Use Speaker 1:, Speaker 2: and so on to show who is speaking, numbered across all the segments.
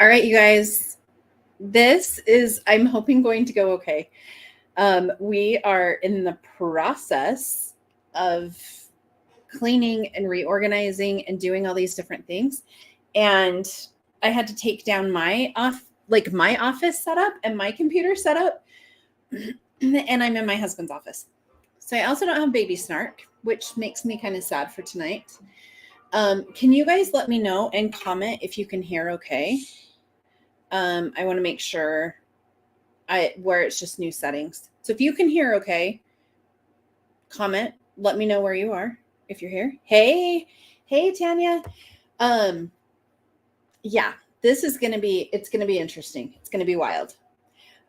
Speaker 1: All right, you guys, this is, I'm hoping, going to go okay. We are in the process of cleaning and reorganizing and doing all these different things. And I had to take down my office setup and my computer setup. And I'm in my husband's office. So I also don't have baby snark, which makes me kind of sad for tonight. Can you guys let me know and comment if you can hear okay? I want to make sure where it's just new settings. So if you can hear okay, comment, let me know where you are if you're here. Hey Tanya. Yeah, this is going to be, it's going to be interesting. It's going to be wild.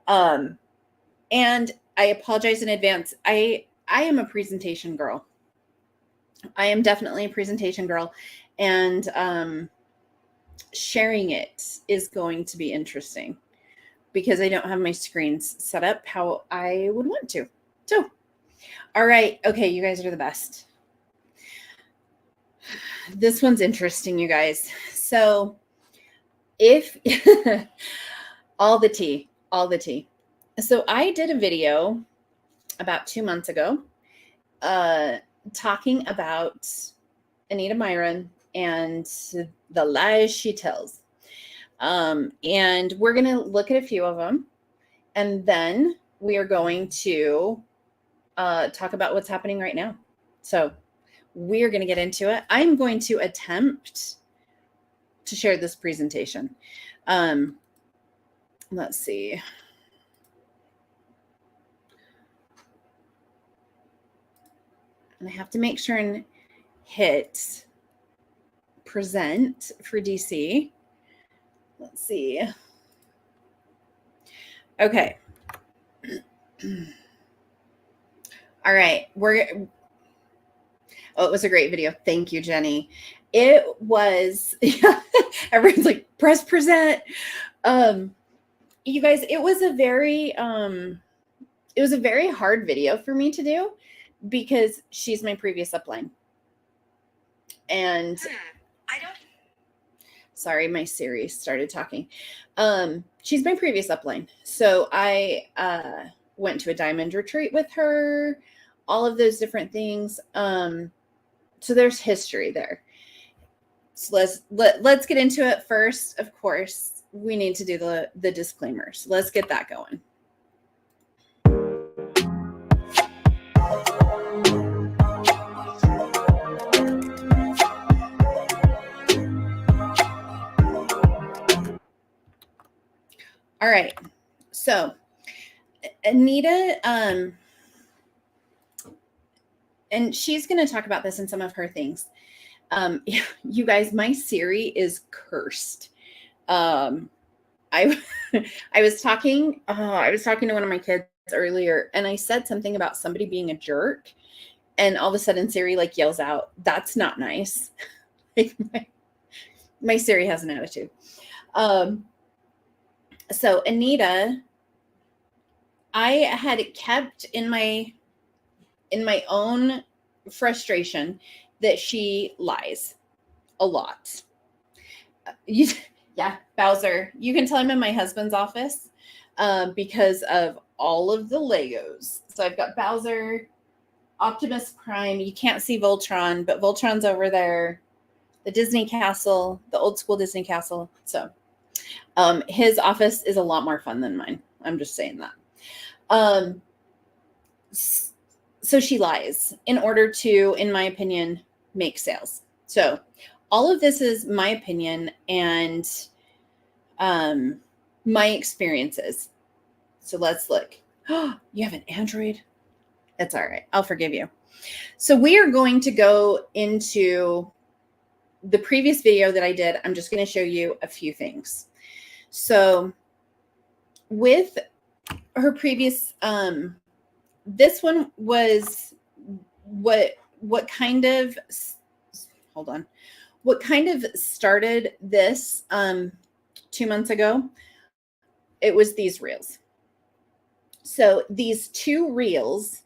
Speaker 1: And I apologize in advance. I am a presentation girl. I am definitely a presentation girl, and sharing it is going to be interesting because I don't have my screens set up how I would want to. So, all right. Okay. You guys are the best. This one's interesting, you guys. So if all the tea. So I did a video about 2 months ago, talking about Anita Miron and the lies she tells. And we're going to look at a few of them. And then we are going to talk about what's happening right now. So we're going to get into it. I'm going to attempt to share this presentation. Let's see. And I have to make sure and hit present for DC. Let's see. Okay. All right. It was a great video. Thank you, Jenny. It was, everyone's like, press present. You guys, it was a very hard video for me to do because she's my previous upline. And sorry, my Siri started talking. She's my previous upline. So I went to a diamond retreat with her, all of those different things. So there's history there. So let's get into it first. Of course, we need to do the disclaimers. Let's get that going. All right. So Anita, and she's going to talk about this in some of her things. You guys, my Siri is cursed. I was talking to one of my kids earlier, and I said something about somebody being a jerk, and all of a sudden Siri yells out, "That's not nice." My Siri has an attitude. So Anita, I had kept in my own frustration that she lies a lot. Yeah, Bowser, you can tell I'm in my husband's office because of all of the Legos. So I've got Bowser, Optimus Prime. You can't see Voltron, but Voltron's over there. The Disney Castle, the old school Disney Castle. So his office is a lot more fun than mine. I'm just saying that. So she lies in order to, in my opinion, make sales. So all of this is my opinion and my experiences. So let's look. Oh, you have an Android? That's all right. I'll forgive you. So we are going to go into the previous video that I did. I'm just going to show you a few things. So with her previous, this one was what kind of, hold on, what kind of started this 2 months ago. It was these reels. So these two reels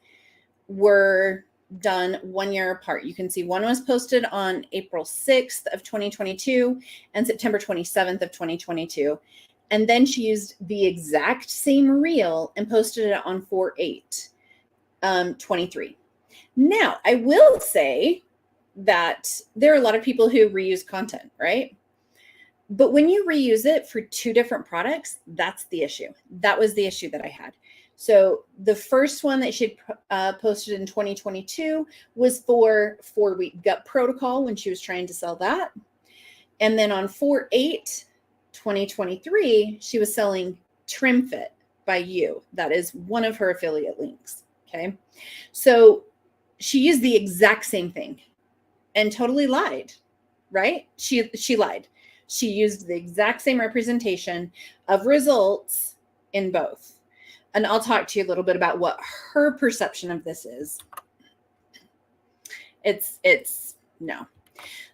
Speaker 1: were done 1 year apart. You can see one was posted on April 6th of 2022 and September 27th of 2022. And then she used the exact same reel and posted it on 4/8/23. Now, I will say that there are a lot of people who reuse content, right? But when you reuse it for 2 different products, that's the issue. That was the issue that I had. So the first one that she posted in 2022 was for 4-week gut protocol when she was trying to sell that. And then on 4/8/2023, she was selling TrimFit by You. That is one of her affiliate links. Okay. So she used the exact same thing and totally lied, right? She lied. She used the exact same representation of results in both. And I'll talk to you a little bit about what her perception of this is. It's no.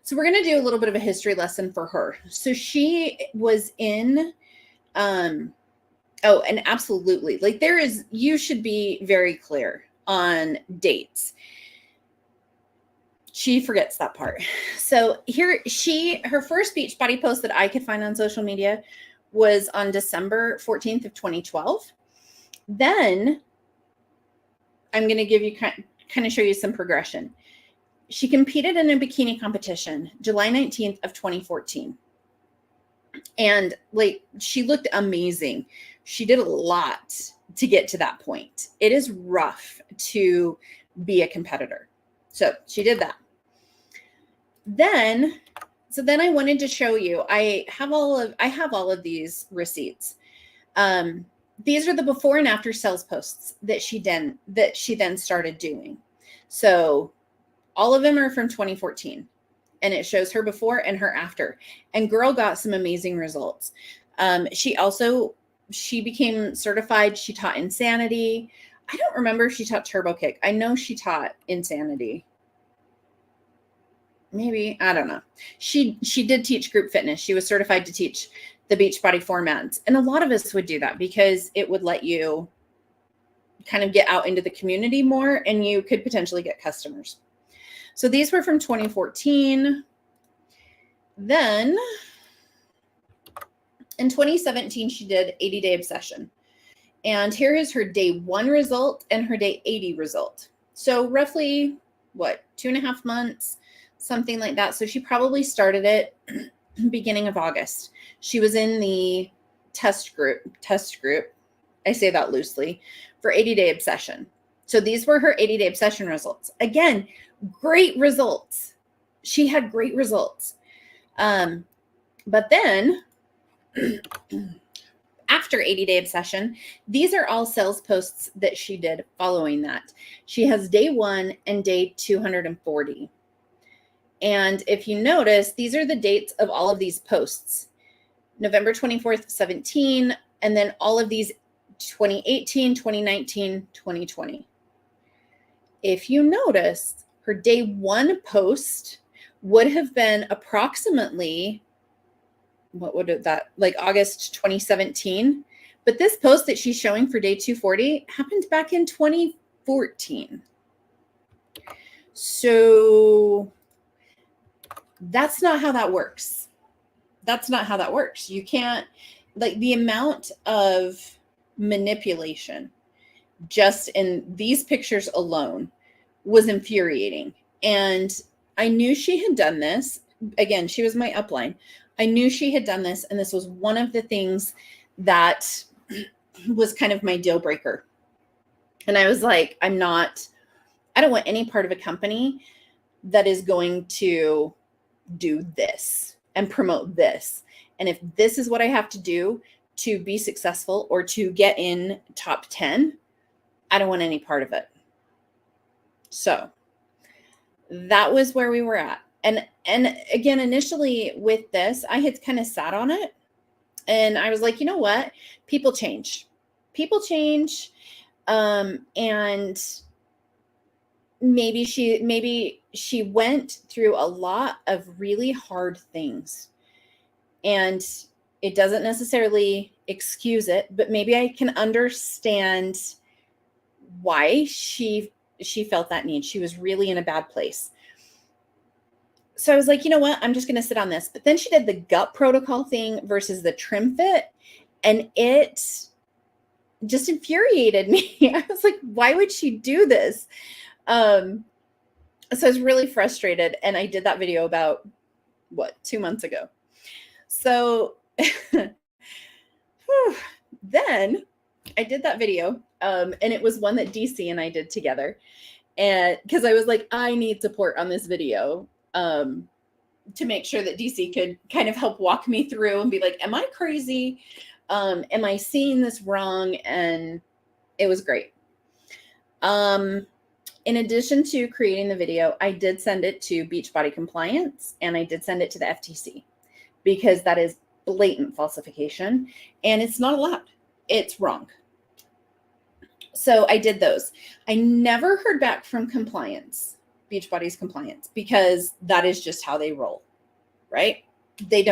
Speaker 1: So we're going to do a little bit of a history lesson for her. So she was in, and absolutely, like you should be very clear on dates. She forgets that part. So her first Beachbody post that I could find on social media was on December 14th of 2012. Then I'm going to give you kind of show you some progression. She competed in a bikini competition, July 19th of 2014. And like, she looked amazing. She did a lot to get to that point. It is rough to be a competitor. So she did that. Then I wanted to show you, I have all of these receipts. These are the before and after sales posts that she then started doing. So all of them are from 2014, and it shows her before and her after. And girl got some amazing results. She became certified. She taught Insanity. I don't remember if she taught Turbo Kick. I know she taught Insanity. Maybe, I don't know. She did teach group fitness. She was certified to teach the Beachbody formats. And a lot of us would do that because it would let you kind of get out into the community more, and you could potentially get customers. So these were from 2014. Then in 2017, she did 80-day obsession. And here is her day 1 result and her day 80 result. So roughly, 2.5 months, something like that. So she probably started it beginning of August. She was in the test group. I say that loosely, for 80-day obsession. So these were her 80-day obsession results. Again, great results. She had great results. But then after 80-day obsession, these are all sales posts that she did following that. She has day 1 and day 240. And if you notice, these are the dates of all of these posts. November 24th, 17, and then all of these 2018, 2019, 2020. If you notice, her day 1 post would have been approximately, August 2017. But this post that she's showing for day 240 happened back in 2014. So that's not how that works. You can't, the amount of manipulation just in these pictures alone was infuriating. And I knew she had done this. Again, she was my upline. I knew she had done this, and this was one of the things that was kind of my deal breaker. And I was like, I don't want any part of a company that is going to do this and promote this. And if this is what I have to do to be successful or to get in top 10, I don't want any part of it. So that was where we were at. And again, initially with this, I had kind of sat on it, and I was like, you know what? People change. And maybe she went through a lot of really hard things, and it doesn't necessarily excuse it, but maybe I can understand why she she felt that need. She was really in a bad place. So I was like, you know what? I'm just going to sit on this. But then she did the gut protocol thing versus the TrimFit, and it just infuriated me. I was like, why would she do this? So I was really frustrated, and I did that video about 2 months ago. So then I did that video, and it was one that DC and I did together. And because I was like, I need support on this video, to make sure that DC could kind of help walk me through and be like, am I crazy? Am I seeing this wrong? And it was great. In addition to creating the video, I did send it to Beachbody Compliance, and I did send it to the FTC, because that is blatant falsification and it's not allowed. It's wrong. So I did those. I never heard back from compliance, Beachbody's compliance, because that is just how they roll, right? They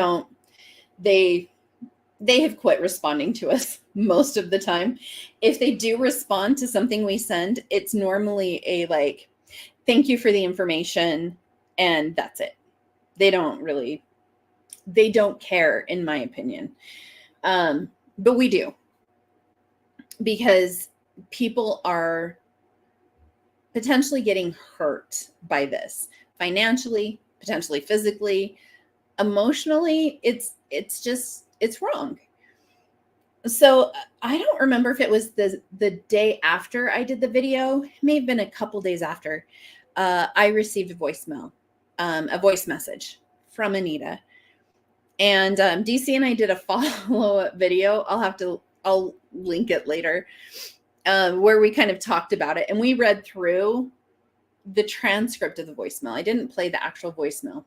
Speaker 1: have quit responding to us most of the time. If they do respond to something we send, it's normally a like, thank you for the information, and that's it. They don't care, in my opinion. But we do, because people are potentially getting hurt by this financially, potentially physically, emotionally. It's wrong. So I don't remember if it was the day after I did the video. It may have been a couple days after. I received a voice message from Anita. And DC and I did a follow-up video. I'll link it later, where we kind of talked about it. And we read through the transcript of the voicemail. I didn't play the actual voicemail.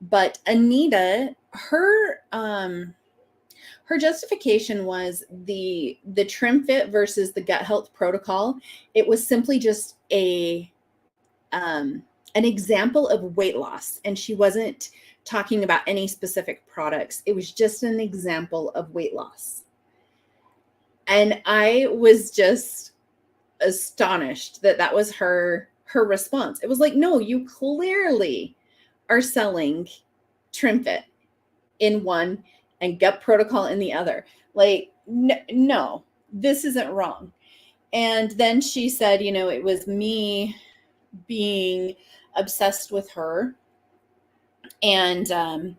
Speaker 1: But Anita, her justification was the TrimFit versus the gut health protocol. It was simply just an example of weight loss, and she wasn't talking about any specific products. It was just an example of weight loss. And I was just astonished that was her response. It was like, no, you clearly are selling TrimFit in one and gut protocol in the other. Like, no, this isn't wrong. And then she said, it was me being obsessed with her, and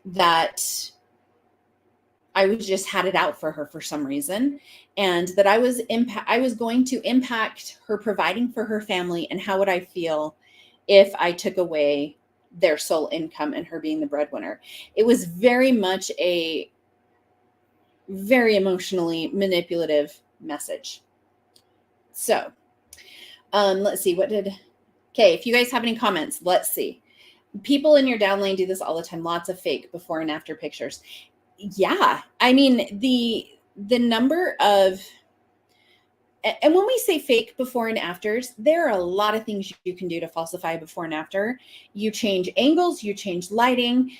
Speaker 1: that I just had it out for her for some reason, and that I was going to impact her providing for her family, and how would I feel if I took away their sole income and her being the breadwinner. It was very much a very emotionally manipulative message. So let's see, okay, if you guys have any comments, let's see. People in your downline do this all the time. Lots of fake before and after pictures. Yeah. I mean, the number of, and when we say fake before and afters, there are a lot of things you can do to falsify before and after. You change angles, you change lighting,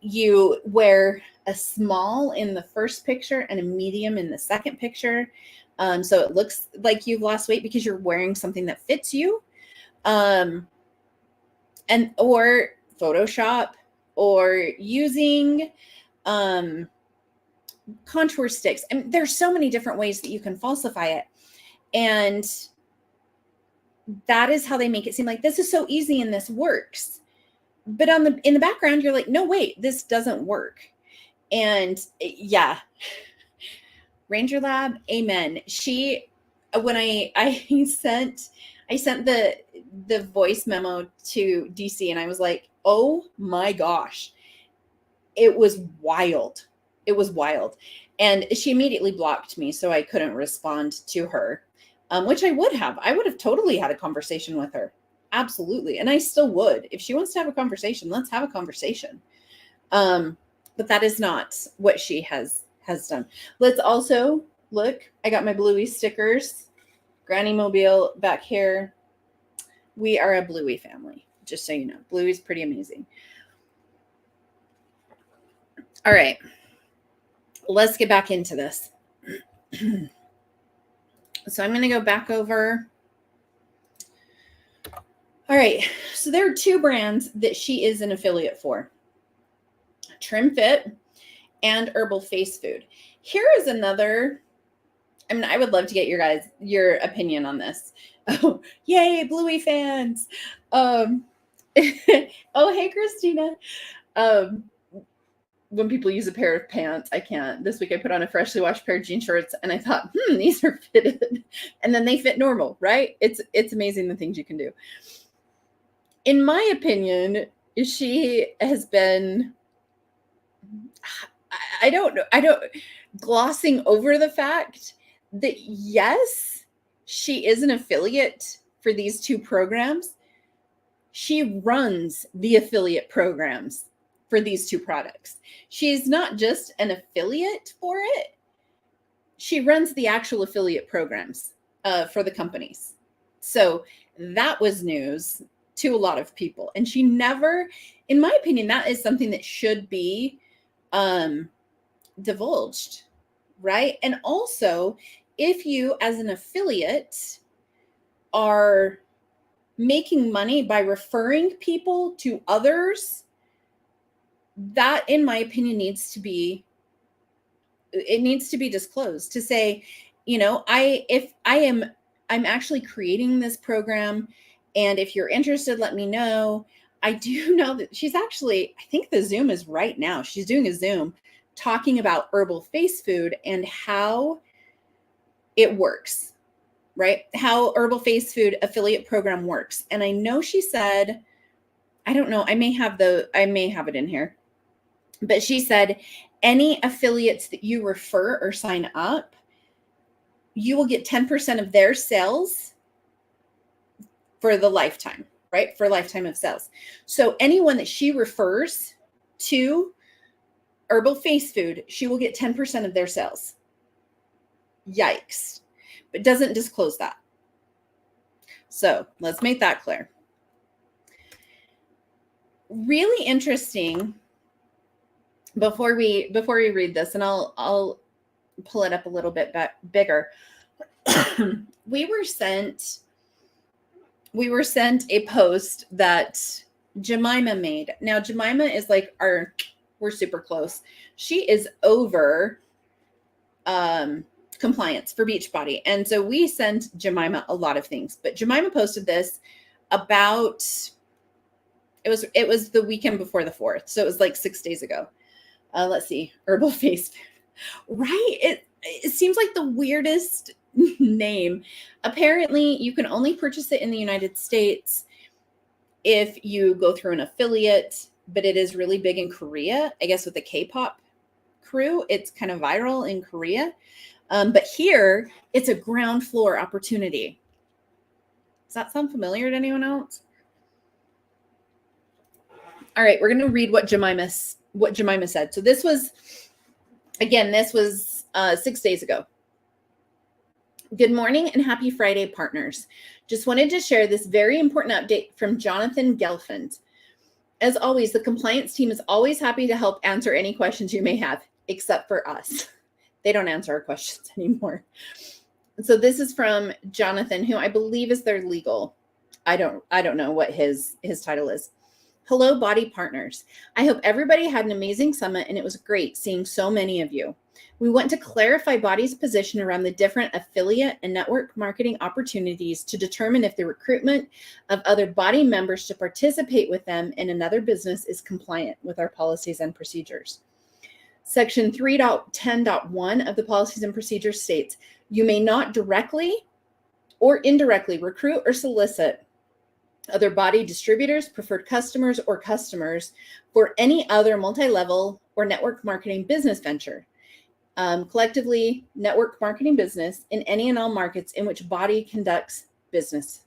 Speaker 1: you wear a small in the first picture and a medium in the second picture. So it looks like you've lost weight because you're wearing something that fits you. Or Photoshop, or using contour sticks. I mean, there's so many different ways that you can falsify it. And that is how they make it seem like this is so easy and this works. But in the background, you're like, no, wait, this doesn't work. And yeah, Ranger Lab, amen. When I sent the voice memo to DC, and I was like, oh my gosh, it was wild. It was wild. And she immediately blocked me, so I couldn't respond to her, which I would have. I would have totally had a conversation with her. Absolutely. And I still would. If she wants to have a conversation, let's have a conversation. But that is not what she has done. Let's also look. I got my Bluey stickers. Granny Mobile back here. We are a Bluey family, just so you know. Bluey's pretty amazing. All right. Let's get back into this. So I'm going to go back over All right. So there are 2 brands that she is an affiliate for, TrimFit and Herbal Face Food. Here is another, I mean, I would love to get your opinion on this. Oh, yay, Bluey fans. Oh, hey, Christina. When people use a pair of pants, I can't. This week I put on a freshly washed pair of jean shorts and I thought, these are fitted. And then they fit normal, right? It's amazing the things you can do. In my opinion, she has been, I don't know, glossing over the fact that yes, she is an affiliate for these 2 programs. She runs the affiliate programs for these 2 products. She's not just an affiliate for it. She runs the actual affiliate programs for the companies. So that was news to a lot of people. And she never, in my opinion, that is something that should be divulged, right? And also, if you as an affiliate are making money by referring people to others, that, in my opinion, needs to be disclosed, to say, I'm actually creating this program, and if you're interested, let me know. I do know that she's actually, I think the Zoom is right now. She's doing a Zoom talking about Herbal Face Food and how it works, right? How Herbal Face Food affiliate program works. And I know she said, I don't know, I may have it in here, but she said, any affiliates that you refer or sign up, you will get 10% of their sales for the lifetime, right? For a lifetime of sales. So anyone that she refers to Herbal Face Food, she will get 10% of their sales. Yikes. But doesn't disclose that. So let's make that clear. Really interesting. Before we read this, and I'll pull it up a little bit bigger. we were sent a post that Jemima made. Now Jemima is like we're super close. She is over compliance for Beachbody. And so we sent Jemima a lot of things, but Jemima posted this about, it was the weekend before the 4th. So it was like 6 days ago. Let's see, Herbal Face Food. Right? It seems like the weirdest name. Apparently, you can only purchase it in the United States if you go through an affiliate, but it is really big in Korea. I guess with the K-pop crew, it's kind of viral in Korea. But here, it's a ground floor opportunity. Does that sound familiar to anyone else? All right, we're going to read what Jemima said. So this was 6 days ago. Good morning and happy Friday, partners. Just wanted to share this very important update from Jonathan Gelfand. As always, the compliance team is always happy to help answer any questions you may have, except for us. They don't answer our questions anymore. So this is from Jonathan, who I believe is their legal. I don't know what his title is. Hello, Body Partners. I hope everybody had an amazing summit and it was great seeing so many of you. We want to clarify Body's position around the different affiliate and network marketing opportunities to determine if the recruitment of other Body members to participate with them in another business is compliant with our policies and procedures. Section 3.10.1 of the policies and procedures states, you may not directly or indirectly recruit or solicit other Body distributors, preferred customers, or customers for any other multi-level or network marketing business venture. Collectively, network marketing business in any and all markets in which Body conducts business.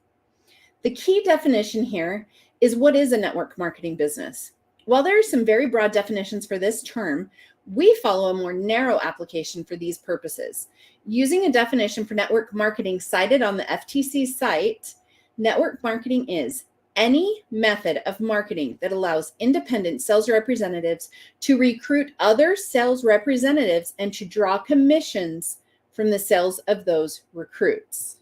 Speaker 1: The key definition here is what is a network marketing business. While there are some very broad definitions for this term, we follow a more narrow application for these purposes. Using a definition for network marketing cited on the FTC site, network marketing is any method of marketing that allows independent sales representatives to recruit other sales representatives and to draw commissions from the sales of those recruits.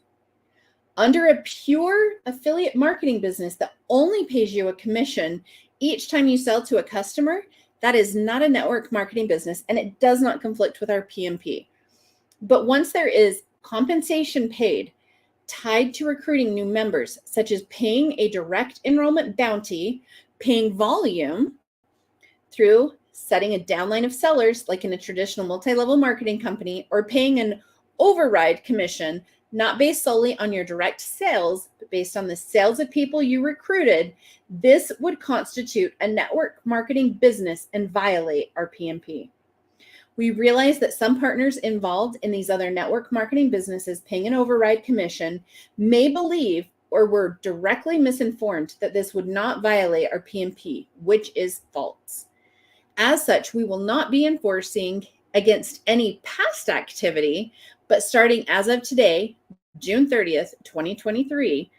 Speaker 1: Under a pure affiliate marketing business that only pays you a commission each time you sell to a customer, that is not a network marketing business, and it does not conflict with our PMP. But once there is compensation paid tied to recruiting new members, such as paying a direct enrollment bounty, paying volume through setting a downline of sellers like in a traditional multi-level marketing company, or paying an override commission not based solely on your direct sales, but based on the sales of people you recruited, this would constitute a network marketing business and violate our PMP. We realize that some partners involved in these other network marketing businesses paying an override commission may believe or were directly misinformed that this would not violate our PMP, which is false. As such, we will not be enforcing against any past activity, but starting as of today, June 30th, 2023,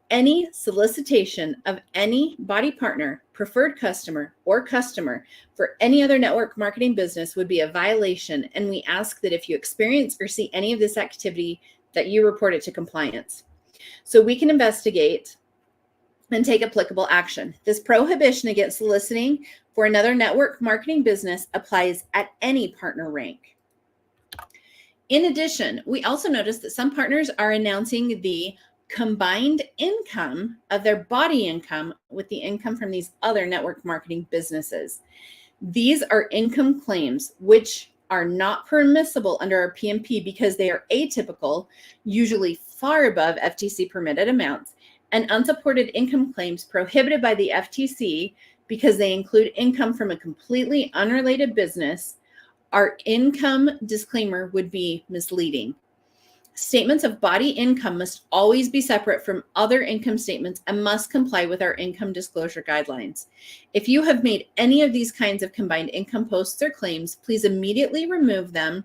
Speaker 1: any solicitation of any body partner, preferred customer, or customer for any other network marketing business would be a violation, and we ask that if you experience or see any of this activity, that you report it to compliance so we can investigate and take applicable action. This prohibition against soliciting for another network marketing business applies at any partner rank. In addition, we also noticed that some partners are announcing the combined income of their body income with the income from these other network marketing businesses. These are income claims which are not permissible under our PMP because they are atypical, usually far above FTC permitted amounts, and unsupported income claims prohibited by the FTC because they include income from a completely unrelated business. Our income disclaimer would be misleading. Statements of body income must always be separate from other income statements and must comply with our income disclosure guidelines. If you have made any of these kinds of combined income posts or claims, please immediately remove them.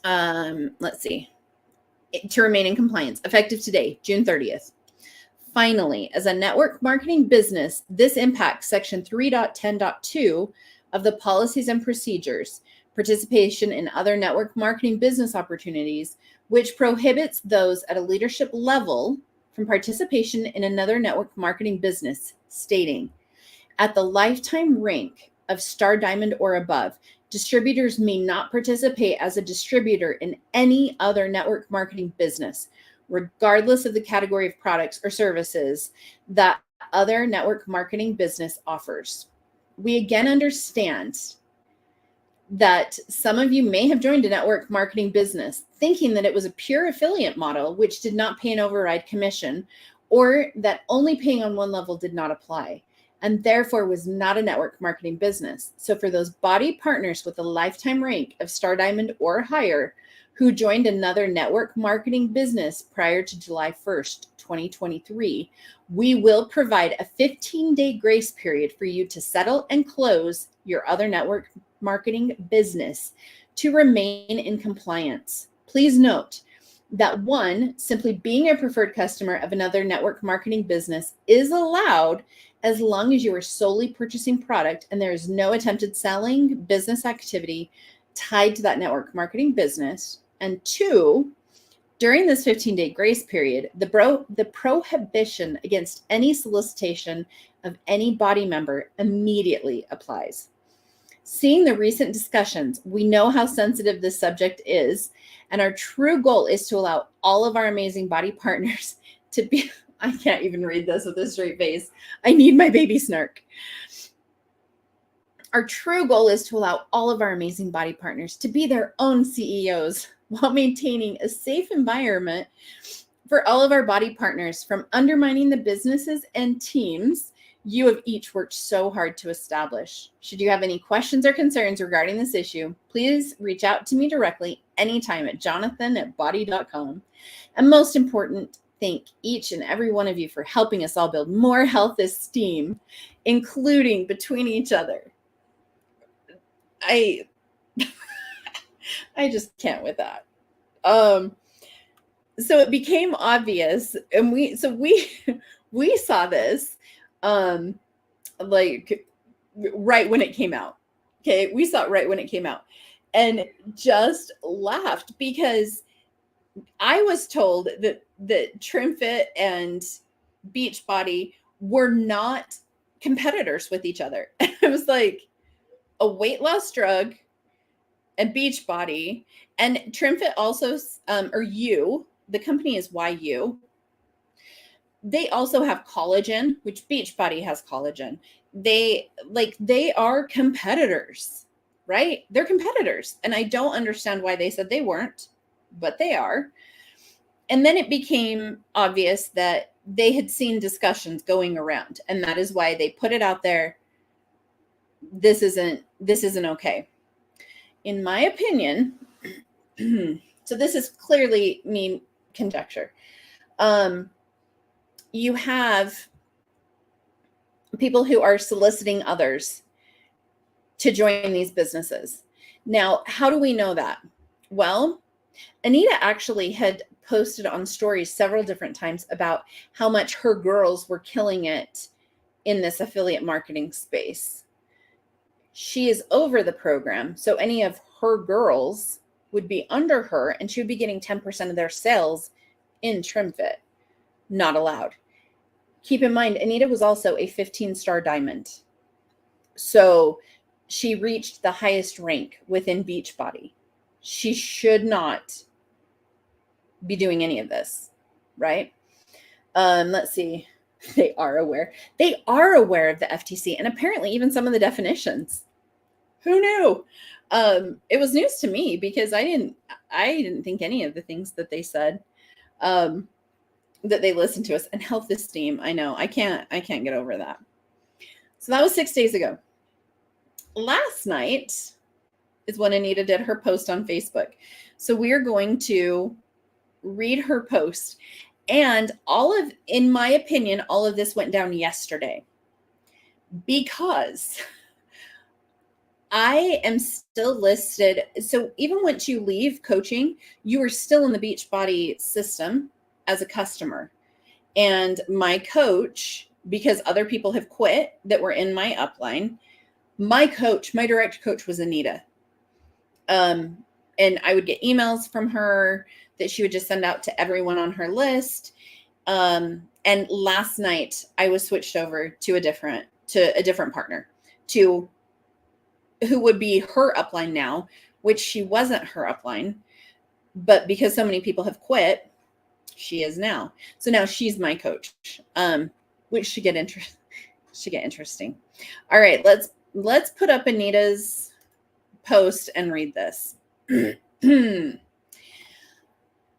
Speaker 1: To remain in compliance, effective today, June 30th. Finally, as a network marketing business, this impacts Section 3.10.2 of the Policies and Procedures, participation in other network marketing business opportunities, which prohibits those at a leadership level from participation in another network marketing business, stating, at the lifetime rank of Star Diamond or above, distributors may not participate as a distributor in any other network marketing business, regardless of the category of products or services that other network marketing business offers. We again understand that some of you may have joined a network marketing business thinking that it was a pure affiliate model, which did not pay an override commission, or that only paying on one level did not apply, and therefore was not a network marketing business. So for those body partners with a lifetime rank of Star Diamond or higher who joined another network marketing business prior to July 1st, 2023, we will provide a 15-day grace period for you to settle and close your other network marketing business to remain in compliance. Please note that one, simply being a preferred customer of another network marketing business is allowed as long as you are solely purchasing product and there is no attempted selling business activity tied to that network marketing business. And two, during this 15-day grace period, the prohibition against any solicitation of any body member immediately applies. Seeing the recent discussions, we know how sensitive this subject is, and our true goal is to allow all of our amazing body partners to be, I can't even read this with a straight face. I need my baby snark. Our true goal is to allow all of our amazing body partners to be their own CEOs while maintaining a safe environment for all of our body partners from undermining the businesses and teams you have each worked so hard to establish. Should you have any questions or concerns regarding this issue, please reach out to me directly anytime at jonathan@body.com. And most important, thank each and every one of you for helping us all build more health esteem, including between each other. I just can't with that. So it became obvious, and we saw this like right when it came out. Okay, we saw it right when it came out and just laughed because I was told that TrimFit and Beachbody were not competitors with each other. It was like a weight loss drug and Beachbody, and TrimFit also, the company is YU. They also have collagen, which Beachbody has collagen. They are competitors, right? They're competitors. And I don't understand why they said they weren't, but they are. And then it became obvious that they had seen discussions going around, and that is why they put it out there. This isn't okay. In my opinion, so this is clearly me conjecture. You have people who are soliciting others to join these businesses. Now, how do we know that? Well, Anita actually had posted on stories several different times about how much her girls were killing it in this affiliate marketing space. She is over the program, so any of her girls would be under her, and she would be getting 10% of their sales in TrimFit. Not allowed. Keep in mind, Anita was also a 15-star diamond. So she reached the highest rank within Beachbody. She should not be doing any of this, right? Let's see. They are aware. They are aware of the FTC, and apparently even some of the definitions. Who knew? It was news to me because I didn't think any of the things that they said. That they listened to us. And health esteem, I know. I can't get over that. So that was 6 days ago. Last night is when Anita did her post on Facebook. So we're going to read her post. And in my opinion, all of this went down yesterday because I am still listed. So even once you leave coaching, you are still in the Beachbody system as a customer. And my coach, because other people have quit that were in my upline, my direct coach was Anita. And I would get emails from her that she would just send out to everyone on her list. And last night I was switched over to a different partner, to who would be her upline now, which she wasn't her upline, but because so many people have quit, she is now. So now she's my coach, which should get interesting. All right, let's put up Anita's post and read this. And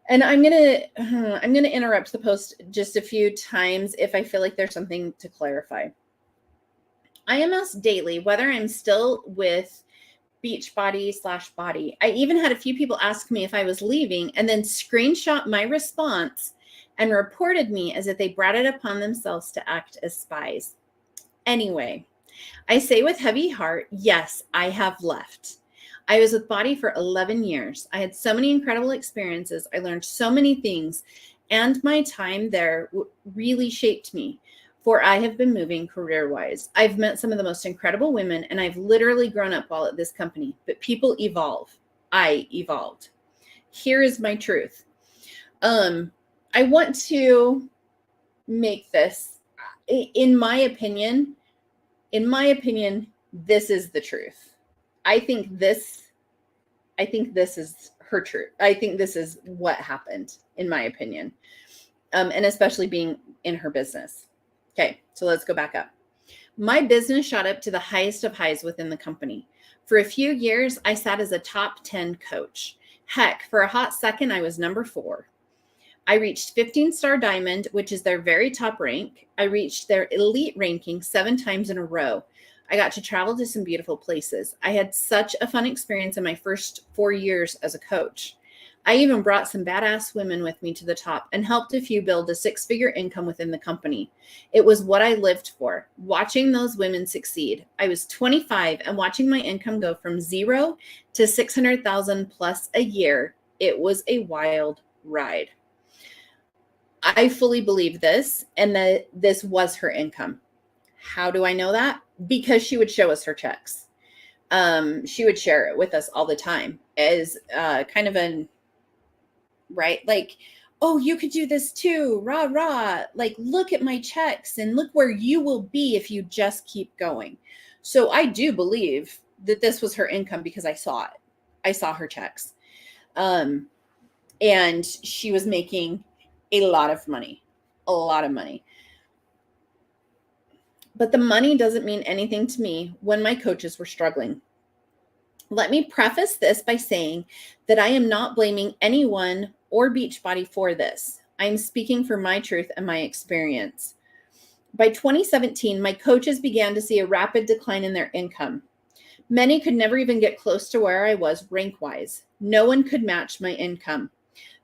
Speaker 1: I'm gonna interrupt the post just a few times if I feel like there's something to clarify. I am asked daily whether I'm still with Beachbody/Body. I even had a few people ask me if I was leaving and then screenshot my response and reported me as if they brought it upon themselves to act as spies. Anyway, I say with heavy heart, yes, I have left. I was with Body for 11 years. I had so many incredible experiences. I learned so many things, and my time there really shaped me. For I have been moving career-wise. I've met some of the most incredible women, and I've literally grown up while at this company. But people evolve. I evolved. Here is my truth. I want to make this, in my opinion, this is the truth. I think this is her truth. I think this is what happened, in my opinion, and especially being in her business. Okay, so let's go back up. My business shot up to the highest of highs within the company. For a few years, I sat as a top 10 coach. Heck, for a hot second, I was number 4. I reached 15-star diamond, which is their very top rank. I reached their elite ranking 7 times in a row. I got to travel to some beautiful places. I had such a fun experience in my first 4 years as a coach. I even brought some badass women with me to the top and helped a few build a 6-figure income within the company. It was what I lived for, watching those women succeed. I was 25 and watching my income go from 0 to 600,000 plus a year. It was a wild ride. I fully believe this, and that this was her income. How do I know that? Because she would show us her checks. She would share it with us all the time as kind of an right? Like, oh, you could do this too, rah, rah. Like, look at my checks and look where you will be if you just keep going. So I do believe that this was her income because I saw it. I saw her checks. And she was making a lot of money, a lot of money. But the money doesn't mean anything to me when my coaches were struggling. Let me preface this by saying that I am not blaming anyone or Beachbody for this. I'm speaking for my truth and my experience. By 2017, my coaches began to see a rapid decline in their income. Many could never even get close to where I was rank-wise. No one could match my income.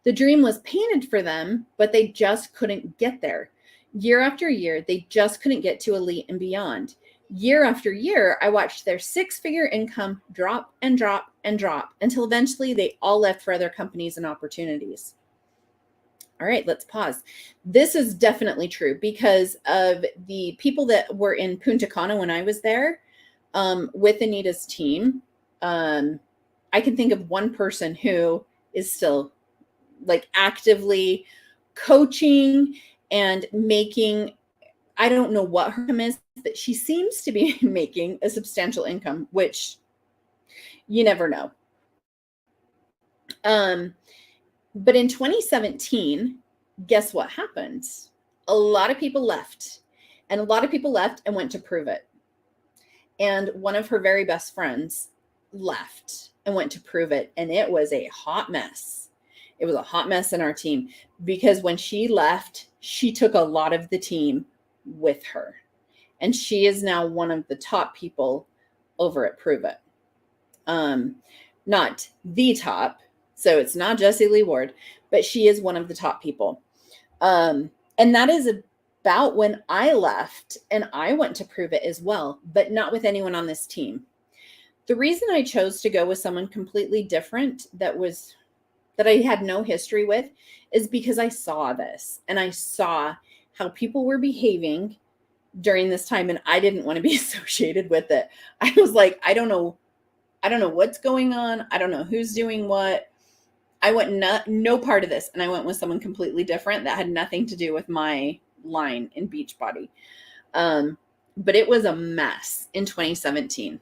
Speaker 1: The dream was painted for them, but they just couldn't get there. Year after year, they just couldn't get to elite and beyond. Year after year, I watched their six-figure income drop and drop and drop until eventually they all left for other companies and opportunities. All right, let's pause. This is definitely true because of the people that were in Punta Cana when I was there with Anita's team. I can think of one person who is still like actively coaching and making, I don't know what her income is, but she seems to be making a substantial income, which you never know. But in 2017, guess what happened? A lot of people left, and a lot of people left and went to prove it. And one of her very best friends left and went to prove it. And it was a hot mess. It was a hot mess in our team because when she left, she took a lot of the team with her. And she is now one of the top people over at Prove It. Not the top. So it's not Jessie Lee Ward, but she is one of the top people. And that is about when I left and I went to Prove It as well, but not with anyone on this team. The reason I chose to go with someone completely different that I had no history with is because I saw this and I saw how people were behaving during this time and I didn't want to be associated with it. I was like, I don't know what's going on. I don't know who's doing what. I went no part of this, and I went with someone completely different that had nothing to do with my line in Beachbody. But it was a mess in 2017.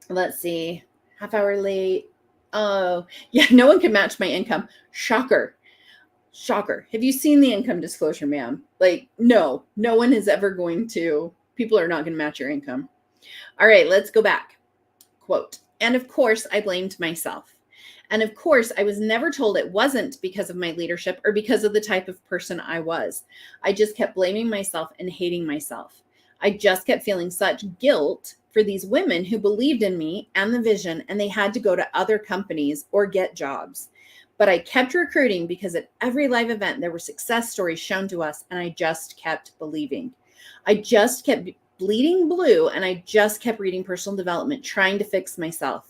Speaker 1: Let's see, half hour late. Oh, yeah, no one can match my income. Shocker. Have you seen the income disclosure, ma'am? Like, no one is ever going to, people are not going to match your income. All right, let's go back. Quote, and of course, I blamed myself. And of course, I was never told it wasn't because of my leadership or because of the type of person I was. I just kept blaming myself and hating myself. I just kept feeling such guilt for these women who believed in me and the vision, and they had to go to other companies or get jobs. But I kept recruiting because at every live event, there were success stories shown to us, and I just kept believing. I just kept bleeding blue, and I just kept reading personal development, trying to fix myself.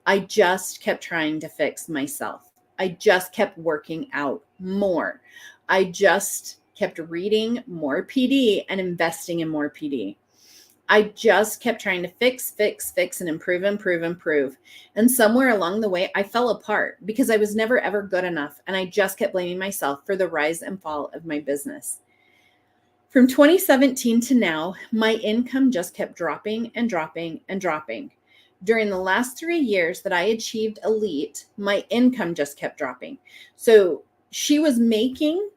Speaker 1: I just kept trying to fix myself. I just kept working out more. I just kept reading more PD and investing in more PD. I just kept trying to fix and improve. And somewhere along the way, I fell apart because I was never ever good enough. And I just kept blaming myself for the rise and fall of my business. From 2017 to now, my income just kept dropping and dropping and dropping. During the last 3 years that I achieved elite, my income just kept dropping. So she was making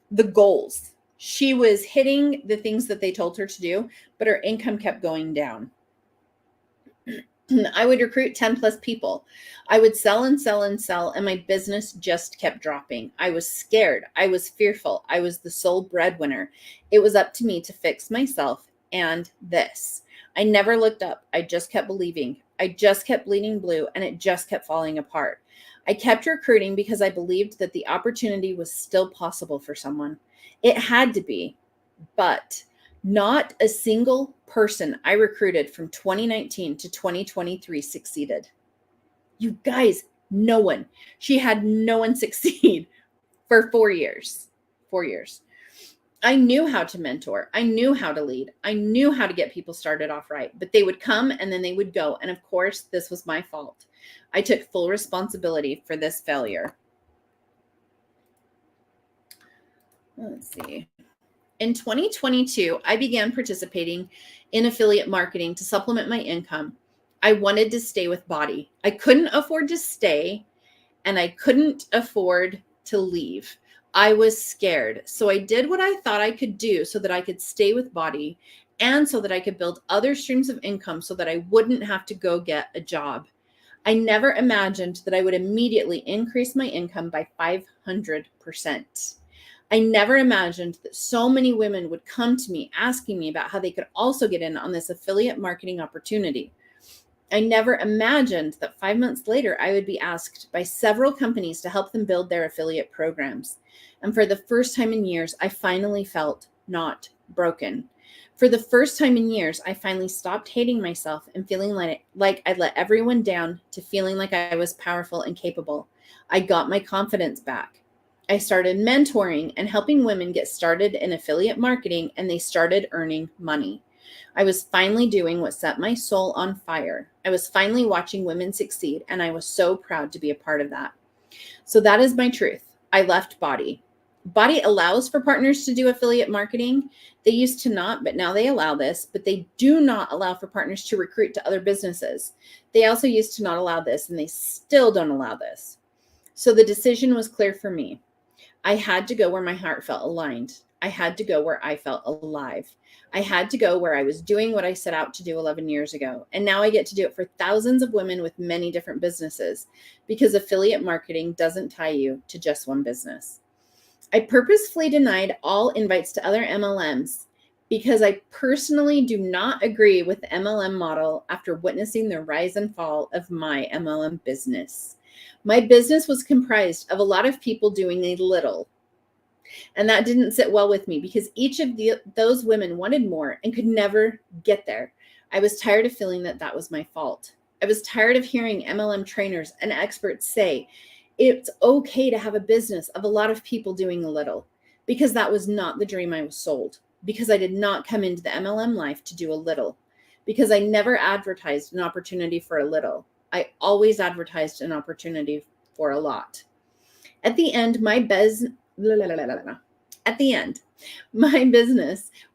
Speaker 1: the goals. She was hitting the things that they told her to do, but her income kept going down. I would recruit 10 plus people. I would sell and sell and sell, and my business just kept dropping. I was scared. I was fearful. I was the sole breadwinner. It was up to me to fix myself and this. I never looked up. I just kept believing. I just kept bleeding blue, and it just kept falling apart. I kept recruiting because I believed that the opportunity was still possible for someone. It had to be, but not a single person I recruited from 2019 to 2023 succeeded. You guys, no one. She had no one succeed for 4 years. 4 years. I knew how to mentor. I knew how to lead. I knew how to get people started off right, but they would come and then they would go. And of course, this was my fault. I took full responsibility for this failure. Let's see. In 2022, I began participating in affiliate marketing to supplement my income. I wanted to stay with Body. I couldn't afford to stay and I couldn't afford to leave. I was scared. So I did what I thought I could do so that I could stay with Body and so that I could build other streams of income so that I wouldn't have to go get a job. I never imagined that I would immediately increase my income by 500%. I never imagined that so many women would come to me asking me about how they could also get in on this affiliate marketing opportunity. I never imagined that 5 months later, I would be asked by several companies to help them build their affiliate programs. And for the first time in years, I finally felt not broken. For the first time in years, I finally stopped hating myself and feeling like I'd let everyone down to feeling like I was powerful and capable. I got my confidence back. I started mentoring and helping women get started in affiliate marketing, and they started earning money. I was finally doing what set my soul on fire. I was finally watching women succeed, and I was so proud to be a part of that. So that is my truth. I left Body. Body allows for partners to do affiliate marketing. They used to not, but now they allow this, but they do not allow for partners to recruit to other businesses. They also used to not allow this, and they still don't allow this. So the decision was clear for me. I had to go where my heart felt aligned. I had to go where I felt alive. I had to go where I was doing what I set out to do 11 years ago. And now I get to do it for thousands of women with many different businesses because affiliate marketing doesn't tie you to just one business. I purposefully denied all invites to other MLMs because I personally do not agree with the MLM model after witnessing the rise and fall of my MLM business. My business was comprised of a lot of people doing a little. And that didn't sit well with me because each of those women wanted more and could never get there. I was tired of feeling that that was my fault. I was tired of hearing MLM trainers and experts say, it's okay to have a business of a lot of people doing a little, because that was not the dream I was sold, because I did not come into the MLM life to do a little, because I never advertised an opportunity for a little. I always advertised an opportunity for a lot. At the end, my business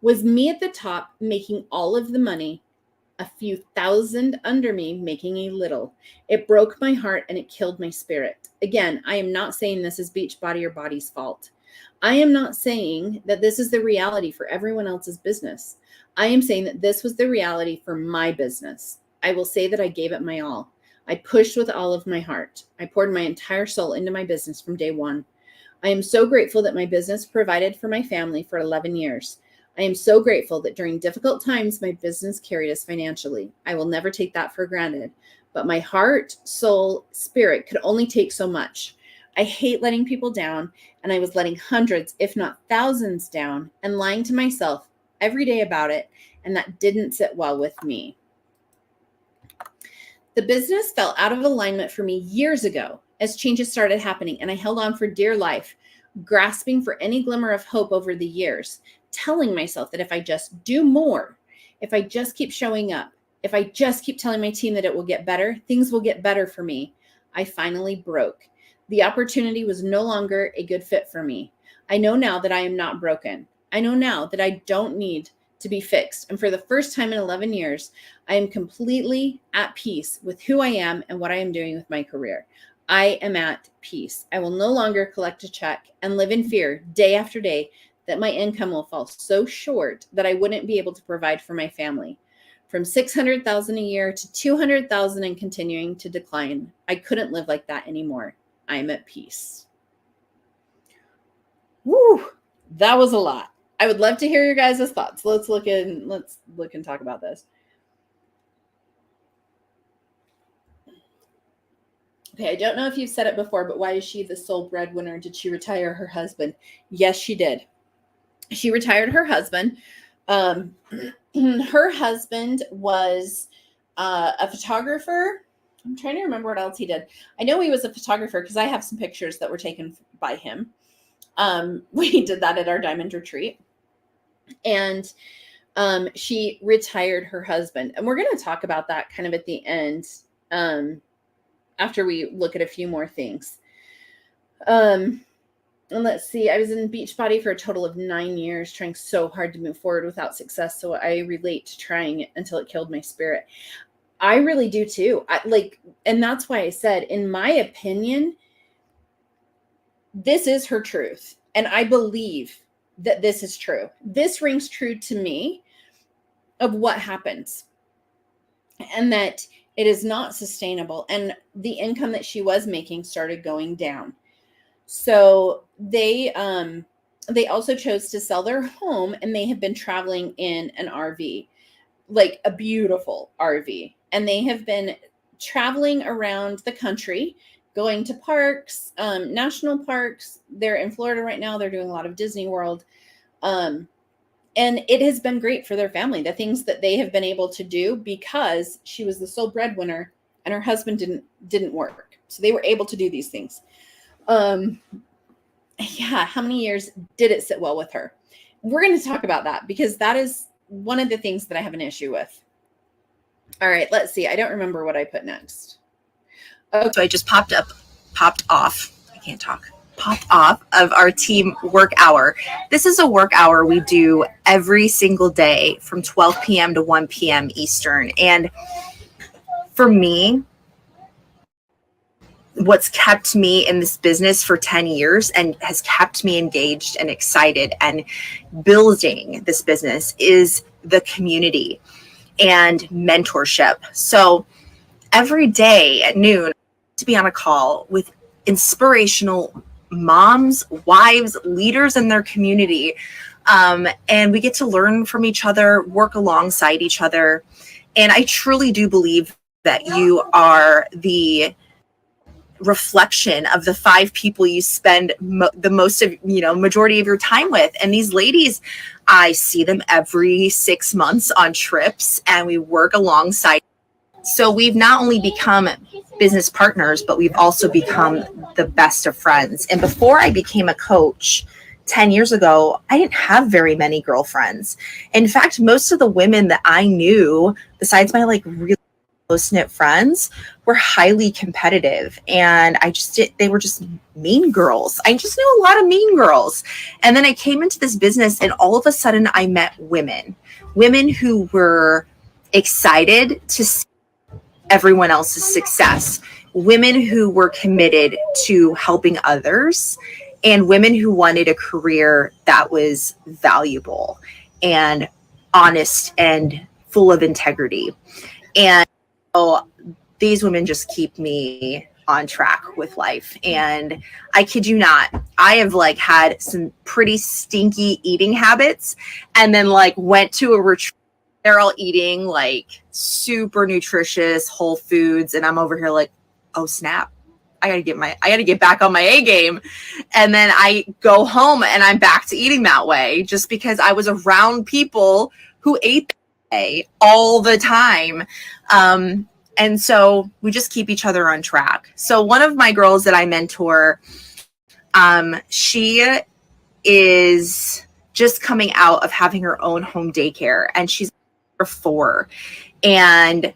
Speaker 1: was me at the top making all of the money, a few thousand under me making a little. It broke my heart and it killed my spirit. Again, I am not saying this is Beachbody or Body's fault. I am not saying that this is the reality for everyone else's business. I am saying that this was the reality for my business. I will say that I gave it my all. I pushed with all of my heart. I poured my entire soul into my business from day one. I am so grateful that my business provided for my family for 11 years. I am so grateful that during difficult times, my business carried us financially. I will never take that for granted. But my heart, soul, spirit could only take so much. I hate letting people down, and I was letting hundreds, if not thousands, down and lying to myself every day about it, and that didn't sit well with me. The business fell out of alignment for me years ago as changes started happening, and I held on for dear life, grasping for any glimmer of hope over the years, telling myself that if I just do more, if I just keep showing up, if I just keep telling my team that it will get better, things will get better for me. I finally broke. The opportunity was no longer a good fit for me. I know now that I am not broken. I know now that I don't need to be fixed. And for the first time in 11 years, I am completely at peace with who I am and what I am doing with my career. I am at peace. I will no longer collect a check and live in fear day after day that my income will fall so short that I wouldn't be able to provide for my family. From $600,000 a year to $200,000 and continuing to decline. I couldn't live like that anymore. I am at peace. Woo, that was a lot. I would love to hear your guys' thoughts. Let's look and talk about this. Okay, I don't know if you've said it before, but why is she the sole breadwinner? Did she retire her husband? Yes, she did. She retired her husband. Her husband was a photographer. I'm trying to remember what else he did. I know he was a photographer because I have some pictures that were taken by him. We did that at our diamond retreat. And she retired her husband. And we're going to talk about that kind of at the end after we look at a few more things. And let's see, I was in Beachbody for a total of 9 years, trying so hard to move forward without success. So I relate to trying it until it killed my spirit. I really do too. And that's why I said, in my opinion, this is her truth. And I believe that this is true. This rings true to me of what happens, and that it is not sustainable. And the income that she was making started going down. So they also chose to sell their home, and they have been traveling in an RV, like a beautiful RV. And they have been traveling around the country, going to parks, national parks. They're in Florida right now. They're doing a lot of Disney World. And it has been great for their family, the things that they have been able to do, because she was the sole breadwinner and her husband didn't work. So they were able to do these things. Yeah, how many years did it sit well with her? We're going to talk about that, because that is one of the things that I have an issue with. All right, let's see. I don't remember what I put next.
Speaker 2: Okay. So I just popped off of our team work hour. This is a work hour we do every single day from 12 p.m. to 1 p.m. Eastern. And for me, what's kept me in this business for 10 years and has kept me engaged and excited and building this business is the community and mentorship. So every day at noon, to be on a call with inspirational moms, wives, leaders in their community. And we get to learn from each other, work alongside each other. And I truly do believe that you are the reflection of the 5 people you spend the most of, majority of your time with. And these ladies, I see them every 6 months on trips, and we work alongside. So we've not only become business partners, but we've also become the best of friends. And before I became a coach 10 years ago, I didn't have very many girlfriends. In fact, most of the women that I knew, besides my really close-knit friends, were highly competitive. And they were just mean girls. I just knew a lot of mean girls. And then I came into this business, and all of a sudden I met women who were excited to see everyone else's success, women who were committed to helping others, and women who wanted a career that was valuable and honest and full of integrity. And so these women just keep me on track with life. And I kid you not, I have had some pretty stinky eating habits, and then went to a retreat. They're all eating super nutritious whole foods, and I'm over here oh snap, I gotta get back on my A game. And then I go home and I'm back to eating that way, just because I was around people who ate that way all the time. And so we just keep each other on track. So one of my girls that I mentor, she is just coming out of having her own home daycare, and she's 4. And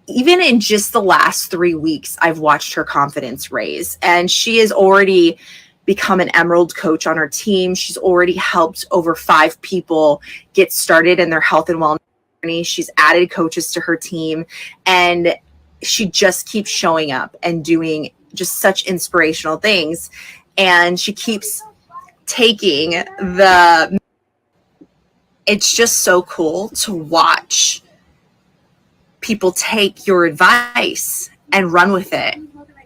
Speaker 2: even in just the last 3 weeks, I've watched her confidence raise, and she has already become an Emerald coach on her team. She's already helped over 5 people get started in their health and wellness journey. She's added coaches to her team, and she just keeps showing up and doing just such inspirational things. And she keeps taking it's just so cool to watch people take your advice and run with it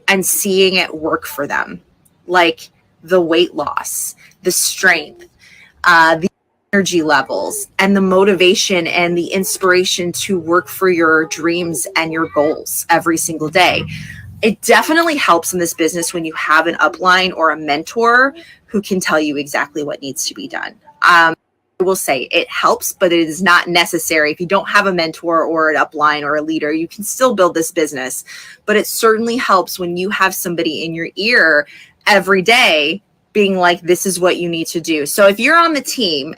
Speaker 2: and seeing it work for them. Like the weight loss, the strength, the energy levels, and the motivation and the inspiration to work for your dreams and your goals every single day. It definitely helps in this business when you have an upline or a mentor who can tell you exactly what needs to be done. I will say it helps, but it is not necessary. If you don't have a mentor or an upline or a leader, you can still build this business. But it certainly helps when you have somebody in your ear every day being like, this is what you need to do. So if you're on the team,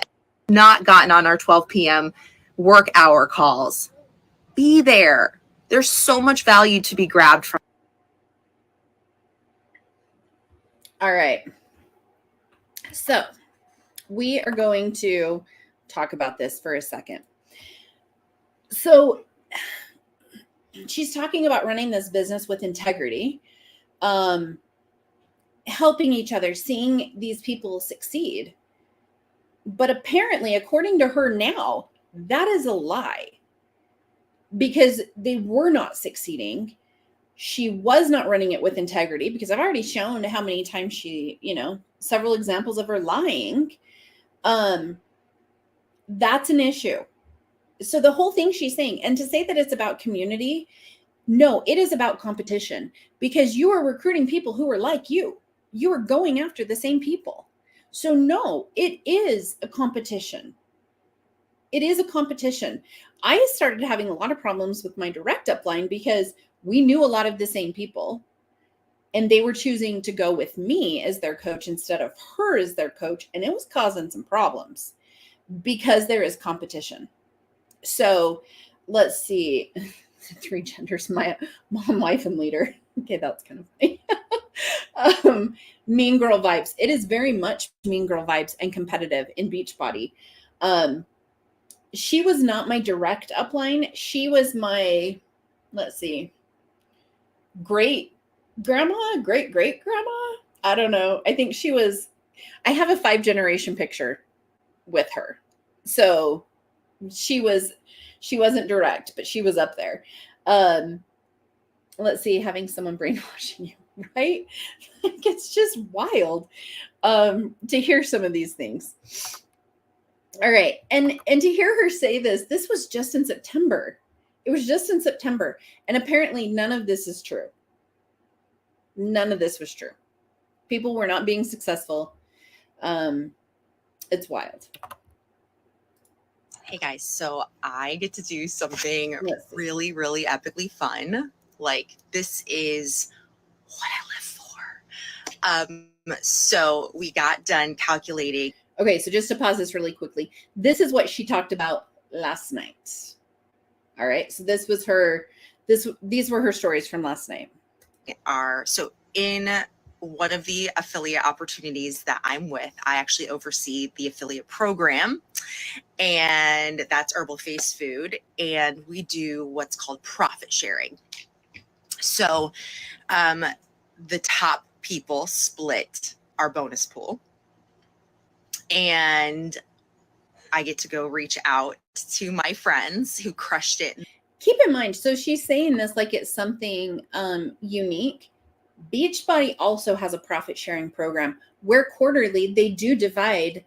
Speaker 2: not gotten on our 12 p.m. work hour calls, be there. There's so much value to be grabbed from.
Speaker 1: All right. So we are going to talk about this for a second. So she's talking about running this business with integrity, helping each other, seeing these people succeed. But apparently, according to her now, that is a lie, because they were not succeeding. She was not running it with integrity, because I've already shown how many times she, several examples of her lying. That's an issue. So the whole thing she's saying, and to say that it's about community, no, it is about competition, because you are recruiting people who are like you. You are going after the same people. So no, it is a competition. It is a competition. I started having a lot of problems with my direct upline because we knew a lot of the same people, and they were choosing to go with me as their coach instead of her as their coach. And it was causing some problems because there is competition. So let's see. 3 genders, my mom, wife, and leader. Okay, that's kind of funny. Mean girl vibes. It is very much mean girl vibes and competitive in Beachbody. She was not my direct upline. She was my, let's see, great grandma. I don't know. I think she was, I have a 5-generation picture with her. So she wasn't direct, but she was up there. Let's see, having someone brainwashing you, right? Like, it's just wild to hear some of these things. All right. And to hear her say this was just in September. It was just in September. And apparently none of this is true. None of this was true. People were not being successful. It's wild.
Speaker 2: Hey guys, so I get to do something really, really epically fun. Like, this is what I live for. So we got done calculating.
Speaker 1: Okay, so just to pause this really quickly, this is what she talked about last night. All right, so this was her, these were her stories from last night.
Speaker 2: So in one of the affiliate opportunities that I'm with, I actually oversee the affiliate program, and that's Herbal Face Food, and we do what's called profit sharing. So the top people split our bonus pool, and I get to go reach out to my friends who crushed it.
Speaker 1: Keep in mind, so she's saying this like it's something unique. Beachbody also has a profit sharing program where quarterly they do divide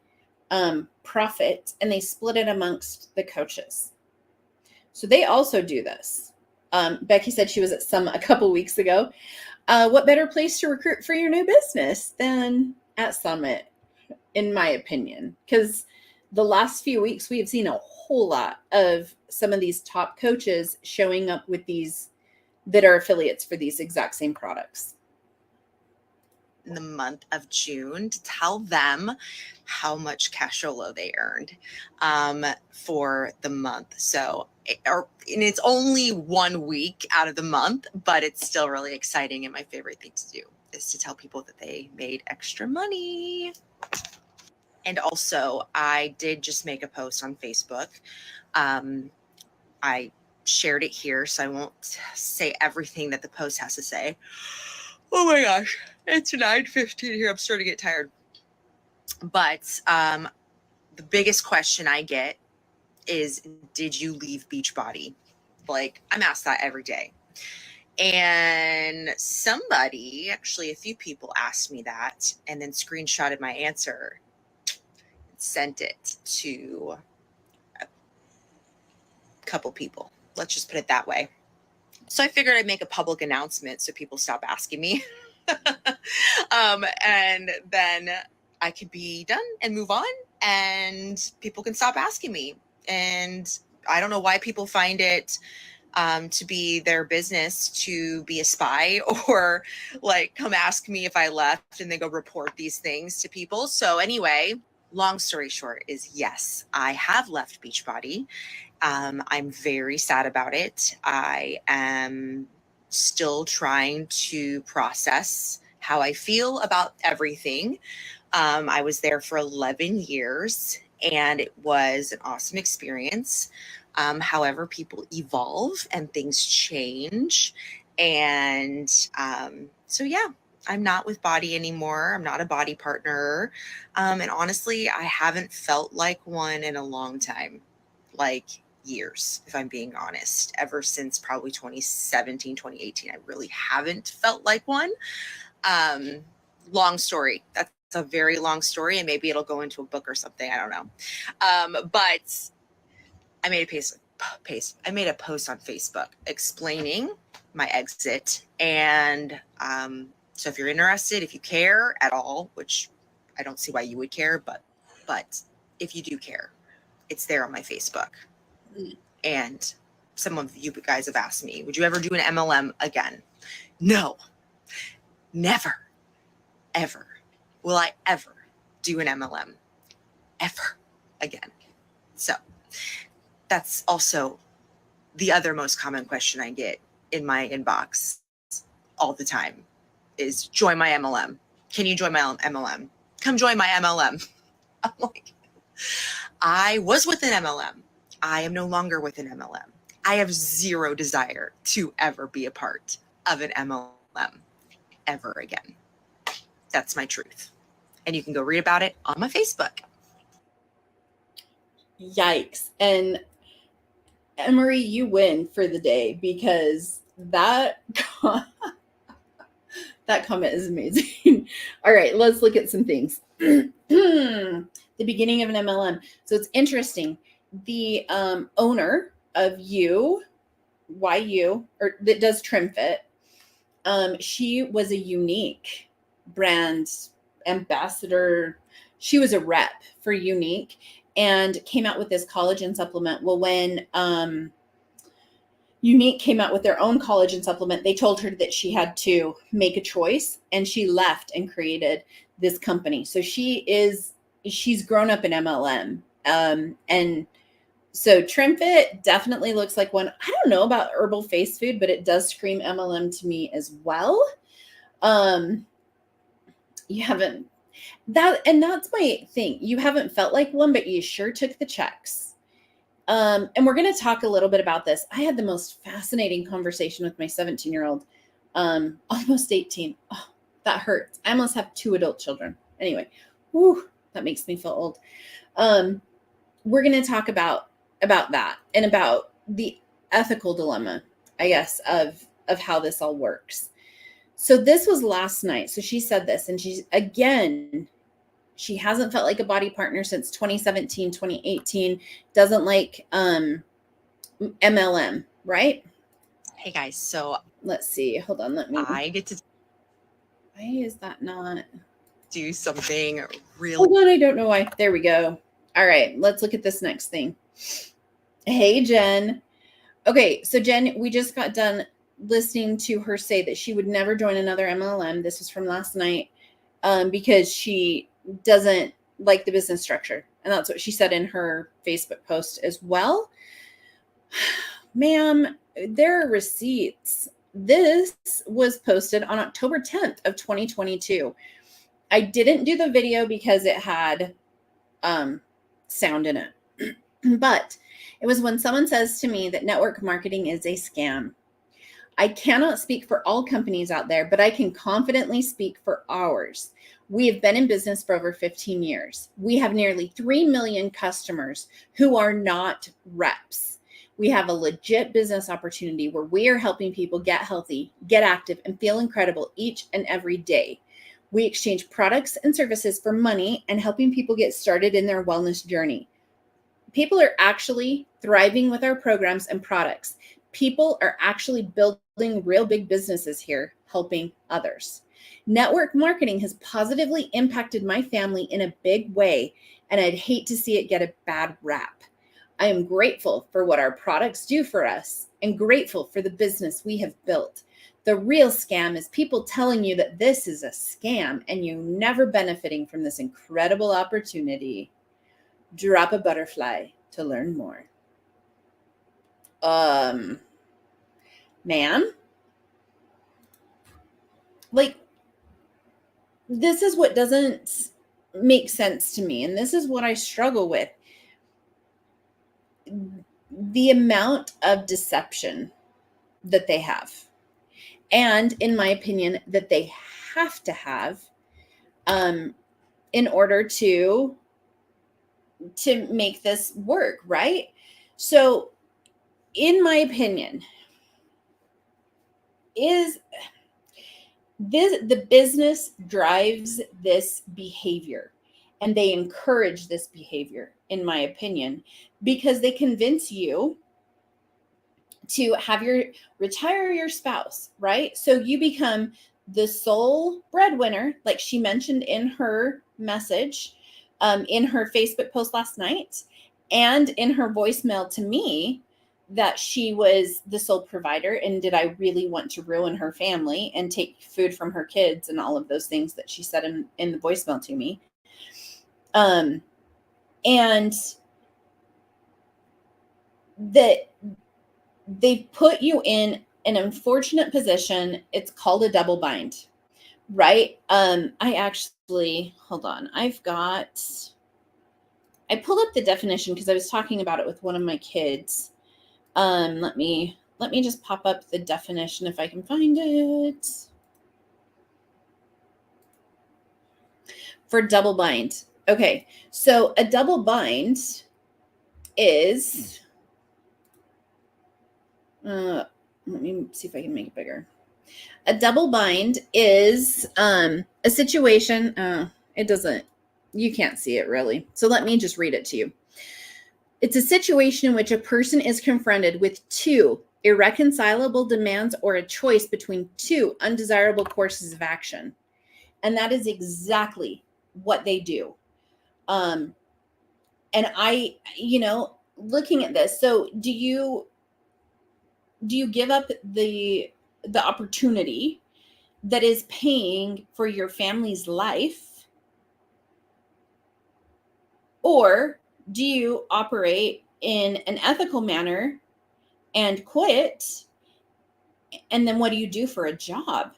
Speaker 1: profit, and they split it amongst the coaches. So they also do this. Becky said she was at a couple weeks ago. What better place to recruit for your new business than at Summit, in my opinion? Because the last few weeks, we have seen a whole lot of some of these top coaches showing up with these that are affiliates for these exact same products.
Speaker 2: In the month of June, to tell them how much cashola they earned for the month. So, and it's only 1 week out of the month, but it's still really exciting. And my favorite thing to do is to tell people that they made extra money. And also, I did just make a post on Facebook. I shared it here, so I won't say everything that the post has to say. Oh my gosh, it's 9:15 here. I'm starting to get tired. But the biggest question I get is, did you leave Beachbody? Like, I'm asked that every day. And somebody, actually a few people, asked me that and then screenshotted my answer, sent it to a couple people. Let's just put it that way. So I figured I'd make a public announcement so people stop asking me. And then I could be done and move on, and people can stop asking me. And I don't know why people find it to be their business to be a spy or like come ask me if I left and then go report these things to people. So anyway, long story short is, yes, I have left Beachbody. I'm very sad about it. I am still trying to process how I feel about everything. I was there for 11 years and it was an awesome experience. However, people evolve and things change. And so, yeah, I'm not with Body anymore. I'm not a Body partner. And honestly, I haven't felt like one in a long time, like years, if I'm being honest. Ever since probably 2017, 2018, I really haven't felt like one. Long story. That's a very long story, and maybe it'll go into a book or something. I don't know. But I made I made a post on Facebook explaining my exit. And so if you're interested, if you care at all, which I don't see why you would care, but if you do care, it's there on my Facebook. And some of you guys have asked me, would you ever do an MLM again? No, never, ever will I ever do an MLM ever again. So that's also the other most common question I get in my inbox all the time is join my MLM. Can you join my MLM? Come join my MLM. I'm like, I was with an MLM. I am no longer with an MLM. I have zero desire to ever be a part of an MLM ever again. That's my truth. And you can go read about it on my Facebook.
Speaker 1: Yikes. And Emery, you win for the day because that that comment is amazing. All right, let's look at some things. The beginning of an MLM. So it's interesting. The owner of YU, or that does TrimFit, she was a unique brand ambassador. She was a rep for Unique and came out with this collagen supplement. Well, when Unique came out with their own collagen supplement, they told her that she had to make a choice, and she left and created this company. So she's grown up in MLM. And so TrimFit definitely looks like one. I don't know about herbal face food, but it does scream MLM to me as well. You haven't and that's my thing. You haven't felt like one, but you sure took the checks. And we're going to talk a little bit about this. I had the most fascinating conversation with my 17-year-old, almost 18. Oh, that hurts. I almost have 2 adult children. Anyway, whew, that makes me feel old. We're going to talk about that and about the ethical dilemma, I guess, of how this all works. So this was last night. So she said this, and she hasn't felt like a body partner since 2017, 2018, doesn't like MLM, right?
Speaker 2: Hey guys, so
Speaker 1: let's see. Hold on.
Speaker 2: I get to
Speaker 1: why is that not
Speaker 2: do something really.
Speaker 1: Hold on, I don't know why. There we go. All right, let's look at this next thing. Hey, Jen. Okay, so Jen, we just got done listening to her say that she would never join another MLM. This was from last night because she doesn't like the business structure. And that's what she said in her Facebook post as well. Ma'am, there are receipts. This was posted on October 10th of 2022. I didn't do the video because it had sound in it. But it was when someone says to me that network marketing is a scam. I cannot speak for all companies out there, but I can confidently speak for ours. We have been in business for over 15 years. We have nearly 3 million customers who are not reps. We have a legit business opportunity where we are helping people get healthy, get active, and feel incredible each and every day. We exchange products and services for money and helping people get started in their wellness journey. People are actually thriving with our programs and products. People are actually building real big businesses here, helping others. Network marketing has positively impacted my family in a big way, and I'd hate to see it get a bad rap. I am grateful for what our products do for us and grateful for the business we have built. The real scam is people telling you that this is a scam and you never benefiting from this incredible opportunity. Drop a butterfly to learn more. Ma'am, like, this is what doesn't make sense to me. And this is what I struggle with. The amount of deception that they have. And in my opinion, that they have to have in order to make this work, right? So in my opinion, is this the business drives this behavior, and they encourage this behavior, in my opinion, because they convince you to have retire your spouse, right? So you become the sole breadwinner, like she mentioned in her message, in her Facebook post last night, and in her voicemail to me, that she was the sole provider. And did I really want to ruin her family and take food from her kids and all of those things that she said in the voicemail to me? And that they put you in an unfortunate position. It's called a double bind, right? I actually, hold on. I pulled up the definition because I was talking about it with one of my kids. Let me just pop up the definition if I can find it. For double bind. Okay. So a double bind is, let me see if I can make it bigger. A double bind is a situation. It doesn't, you can't see it really. So let me just read it to you. It's a situation in which a person is confronted with two irreconcilable demands or a choice between two undesirable courses of action. And that is exactly what they do. And I, looking at this, so do you give up the opportunity that is paying for your family's life, or do you operate in an ethical manner and quit? And then what do you do for a job?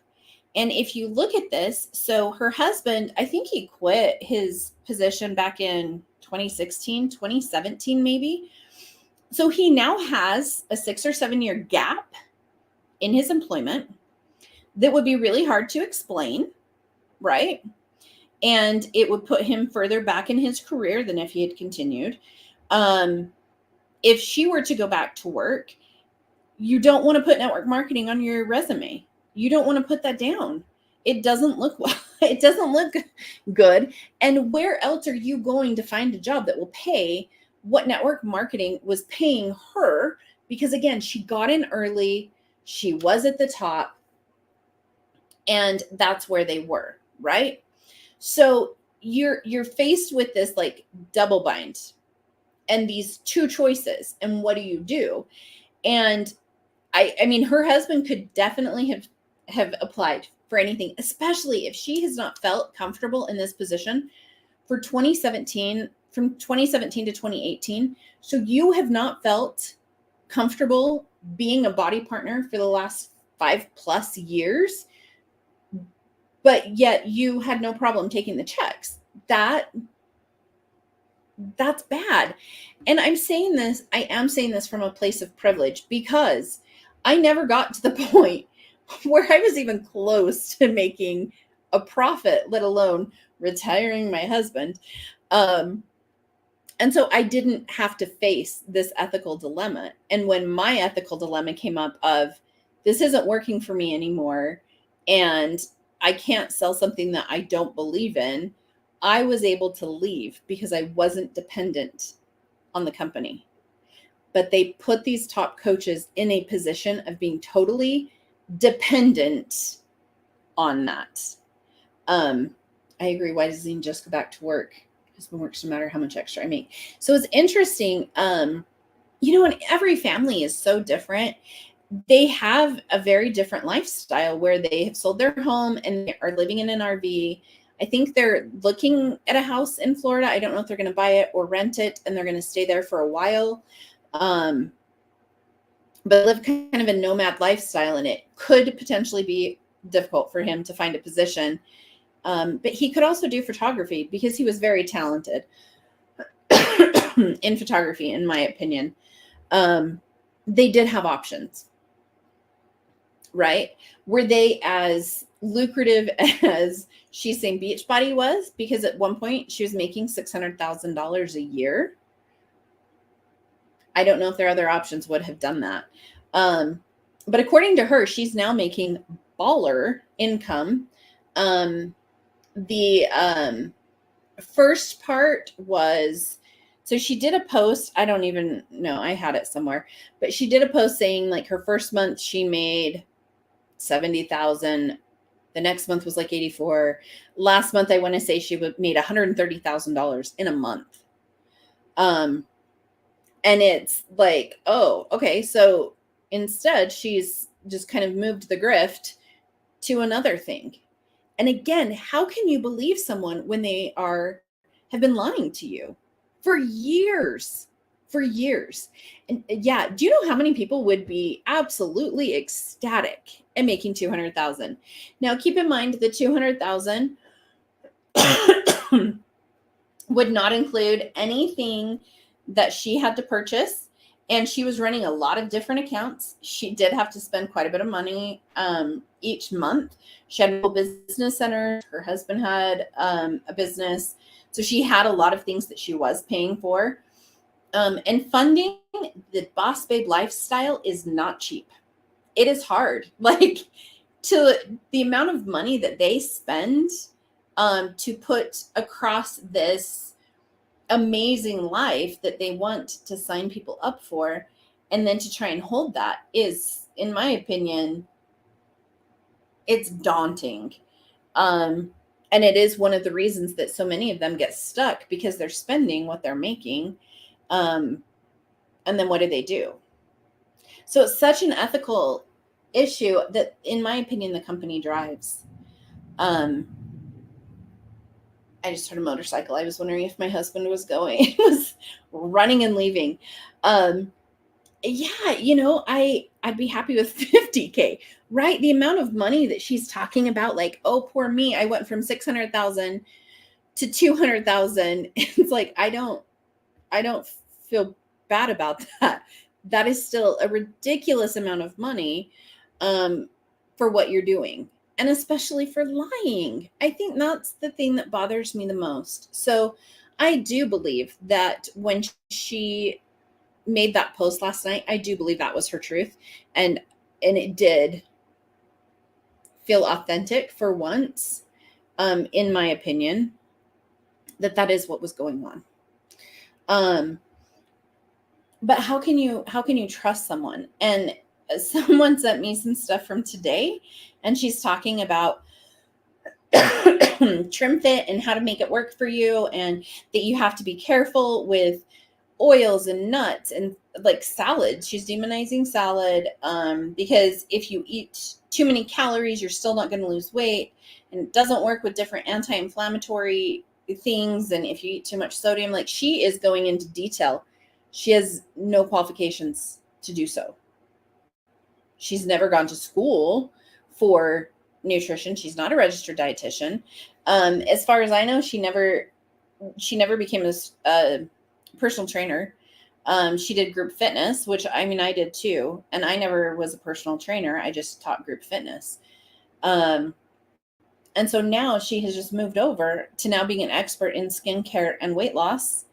Speaker 1: And if you look at this, so her husband, I think he quit his position back in 2016, 2017, maybe. So he now has a 6 or 7 year gap in his employment that would be really hard to explain, right? And it would put him further back in his career than if he had continued. If she were to go back to work, you don't want to put network marketing on your resume. You don't want to put that down. It doesn't look well. It doesn't look good. And where else are you going to find a job that will pay what network marketing was paying her? Because again, she got in early. She was at the top. And that's where they were, right? So you're faced with this like double bind and these two choices. And what do you do? And I mean, her husband could definitely have applied for anything, especially if she has not felt comfortable in this position for 2017, from 2017 to 2018. So you have not felt comfortable being a body partner for the last 5+ years, but yet you had no problem taking the checks. That's bad. And I am saying this from a place of privilege, because I never got to the point where I was even close to making a profit, let alone retiring my husband. And so I didn't have to face this ethical dilemma. And when my ethical dilemma came up of this isn't working for me anymore, and I can't sell something that I don't believe in, I was able to leave because I wasn't dependent on the company. But they put these top coaches in a position of being totally dependent on that. I agree. Why doesn't he just go back to work? Husband works no matter how much extra I make. So it's interesting. And every family is so different. They have a very different lifestyle where they have sold their home and they are living in an RV. I think they're looking at a house in Florida. I don't know if they're going to buy it or rent it, and they're going to stay there for a while. But live kind of a nomad lifestyle, and it could potentially be difficult for him to find a position But he could also do photography because he was very talented in photography, in my opinion. They did have options, right? Were they as lucrative as she's saying Beachbody was? Because at one point she was making $600,000 a year. I don't know if their other options would have done that. But according to her, she's now making baller income. The first part was, so she did a post. I don't even know. I had it somewhere, but she did a post saying like her first month she made 70,000. The next month was like 84. Last month, I want to say she made $130,000 in a month. And it's like, oh, okay. So instead, she's just kind of moved the grift to another thing. And again, how can you believe someone when they have been lying to you for years? For years. And yeah, do you know how many people would be absolutely ecstatic at making 200,000? Now, keep in mind the 200,000 would not include anything that she had to purchase. And she was running a lot of different accounts. She did have to spend quite a bit of money each month. She had a business center. Her husband had a business. So she had a lot of things that she was paying for. And funding the Boss Babe lifestyle is not cheap. It is hard. Like, to the amount of money that they spend to put across this amazing life that they want to sign people up for, and then to try and hold that is, in my opinion, it's daunting. And it is one of the reasons that so many of them get stuck, because they're spending what they're making. And then what do? So it's such an ethical issue that, in my opinion, the company drives. I just heard a motorcycle. I was wondering if my husband was going. He was running and leaving. Yeah, you know, I'd be happy with 50K, right? The amount of money that she's talking about, like, oh, poor me, I went from 600,000 to 200,000. It's like, I don't feel bad about that. That is still a ridiculous amount of money for what you're doing. And especially for lying. I think that's the thing that bothers me the most. So I do believe that when she made that post last night, I do believe that was her truth. And it did feel authentic for once, in my opinion, that is what was going on. But how can you trust someone? And someone sent me some stuff from today, and she's talking about TrimFit and how to make it work for you, and that you have to be careful with oils and nuts and like salad. She's demonizing salad because if you eat too many calories, you're still not going to lose weight, and it doesn't work with different anti-inflammatory things. And if you eat too much sodium, like, she is going into detail. She has no qualifications to do so. She's never gone to school for nutrition. She's not a registered dietitian. As far as I know, she never became a personal trainer. She did group fitness, which, I mean, I did too. And I never was a personal trainer. I just taught group fitness. And so now she has just moved over to now being an expert in skincare and weight loss.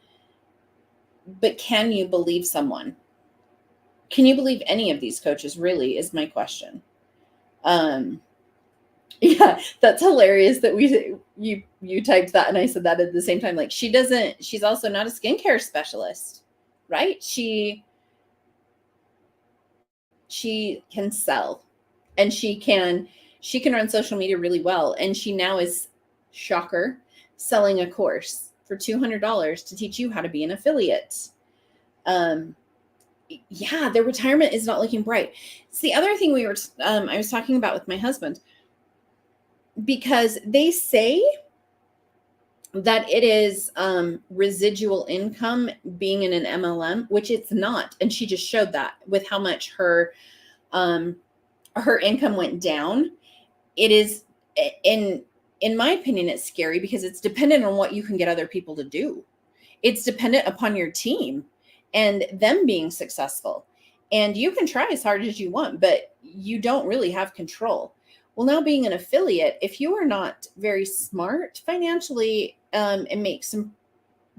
Speaker 1: But can you believe someone? Can you believe any of these coaches, really, is my question. Yeah, that's hilarious that you typed that and I said that at the same time. Like, she's also not a skincare specialist, right? She can sell, and she can run social media really well. And she now is, shocker, selling a course for $200 to teach you how to be an affiliate. Yeah, their retirement is not looking bright. It's the other thing I was talking about with my husband, because they say that it is residual income being in an MLM, which it's not. And she just showed that with how much her income went down. It is in in my opinion, it's scary because it's dependent on what you can get other people to do. It's dependent upon your team and them being successful. And you can try as hard as you want, but you don't really have control. Well, now being an affiliate, if you are not very smart financially and make some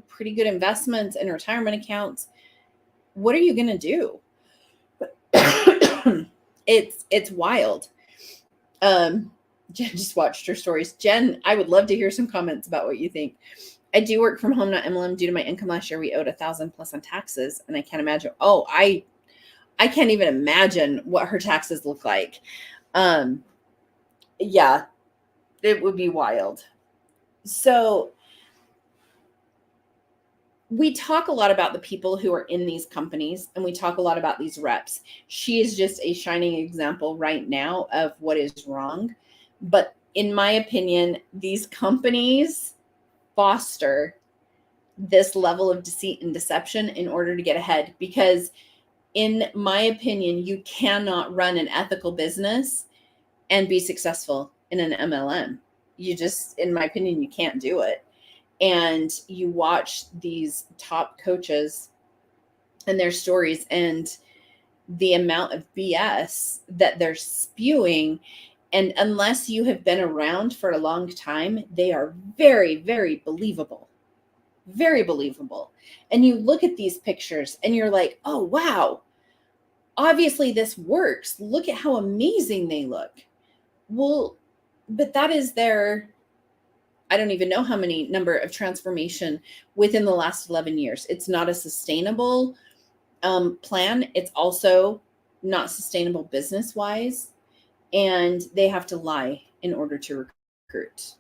Speaker 1: pretty good investments in retirement accounts, what are you going to do? It's wild. Jen just watched her stories. Jen, I would love to hear some comments about what you think. I do work from home, not MLM. Due to my income last year, we owed $1,000+ on taxes, and I can't imagine. Oh, I can't even imagine what her taxes look like. Yeah, it would be wild. So we talk a lot about the people who are in these companies, and we talk a lot about these reps. She is just a shining example right now of what is wrong. But in my opinion, these companies foster this level of deceit and deception in order to get ahead. Because in my opinion, you cannot run an ethical business and be successful in an MLM. You just, in my opinion, you can't do it. And you watch these top coaches and their stories and the amount of BS that they're spewing. And unless you have been around for a long time, they are very, very believable. Very believable. And you look at these pictures and you're like, oh, wow, obviously this works. Look at how amazing they look. Well, but that is their, I don't even know how many number of transformation within the last 11 years. It's not a sustainable plan. It's also not sustainable business wise. And they have to lie in order to recruit.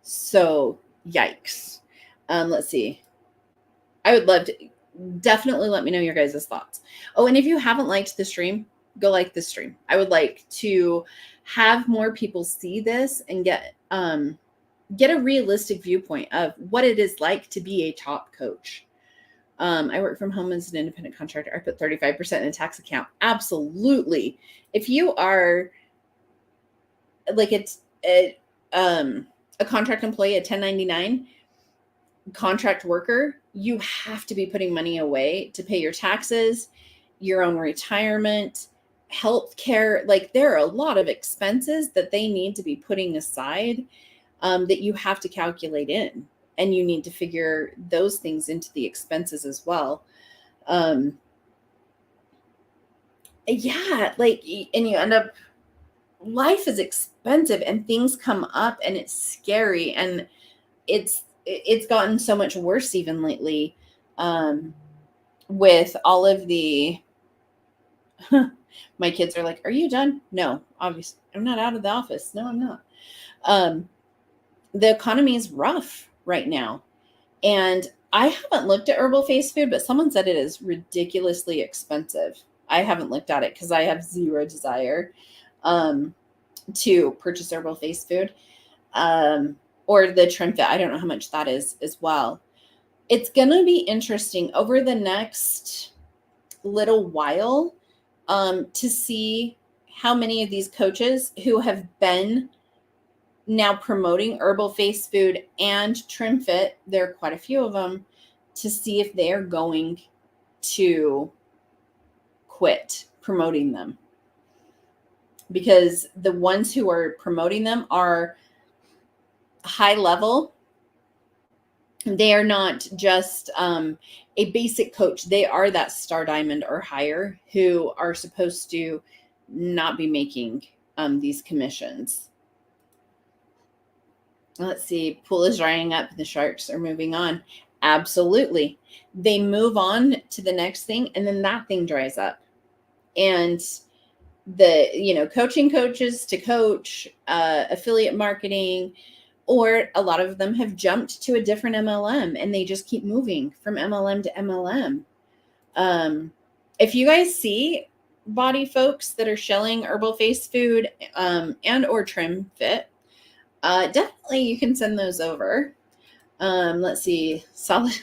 Speaker 1: So yikes. Let's see. I would love to definitely let me know your guys' thoughts. Oh, and if you haven't liked the stream, go like the stream. I would like to have more people see this and get a realistic viewpoint of what it is like to be a top coach. I work from home as an independent contractor. I put 35% in a tax account. Absolutely. If you are like a contract employee, a 1099 contract worker, you have to be putting money away to pay your taxes, your own retirement, health care. Like there are a lot of expenses that they need to be putting aside that you have to calculate in, and you need to figure those things into the expenses as well. Yeah, like, and you end up, life is expensive and things come up and it's scary, and it's gotten so much worse even lately with all of the my kids are like, are you done? No, obviously I'm not out of the office. No, I'm not. The economy is rough right now, and I haven't looked at herbal face food, but someone said it is ridiculously expensive. I haven't looked at it because I have zero desire to purchase herbal face food. Or the TrimFit. I don't know how much that is as well. It's going to be interesting over the next little while to see how many of these coaches who have been now promoting herbal face food and TrimFit, there are quite a few of them, to see if they are going to quit promoting them. Because the ones who are promoting them are high level. They are not just a basic coach. They are that star diamond or higher who are supposed to not be making these commissions. Let's see. Pool is drying up. The sharks are moving on. Absolutely. They move on to the next thing, and then that thing dries up. And the, coaching coaches to coach, affiliate marketing, or a lot of them have jumped to a different MLM and they just keep moving from MLM to MLM. If you guys see body folks that are shelling herbal face food and or TrimFit, definitely you can send those over. Let's see. Solid.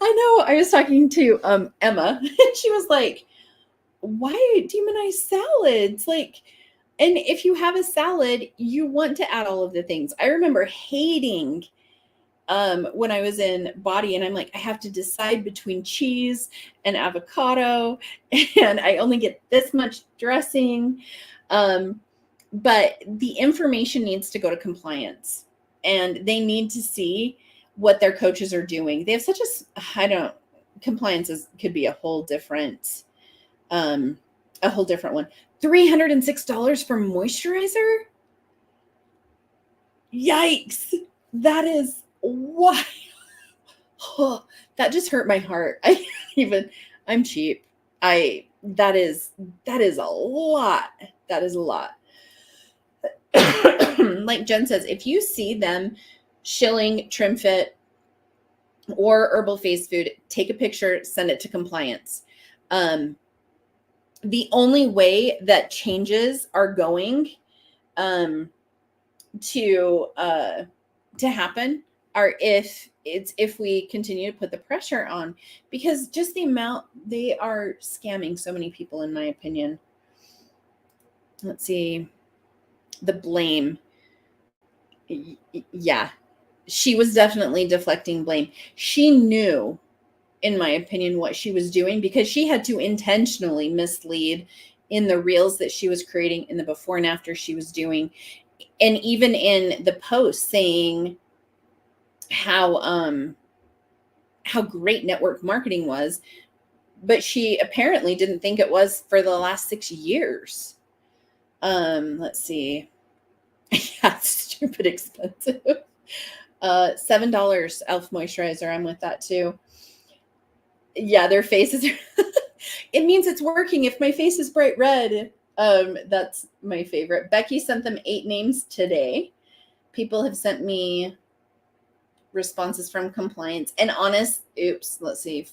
Speaker 1: I know. I was talking to Emma and she was like, why demonize salads? Like, And if you have a salad, you want to add all of the things. I remember hating when I was in Body, and I'm like, I have to decide between cheese and avocado, and I only get this much dressing. But the information needs to go to compliance, and they need to see what their coaches are doing. They have such compliance could be a whole different one. $306 for moisturizer? Yikes. That is why. Oh, that just hurt my heart. I'm cheap. That is a lot. That is a lot. Like Jen says, if you see them shilling TrimFit or Herbal Face Food, take a picture, send it to compliance. The only way that changes are going to happen are if we continue to put the pressure on, because just the amount they are scamming so many people, in my opinion. Let's see, the blame. Yeah, she was definitely deflecting blame. She knew, in my opinion, what she was doing, because she had to intentionally mislead in the reels that she was creating, in the before and after she was doing, and even in the post saying how great network marketing was, but she apparently didn't think it was for the last 6 years. Let's see. Yeah, stupid expensive. $7 Elf moisturizer. I'm with that too. Yeah, their faces are it means it's working if my face is bright red. That's my favorite. Becky sent them 8 names today. People have sent me responses from compliance. And let's see.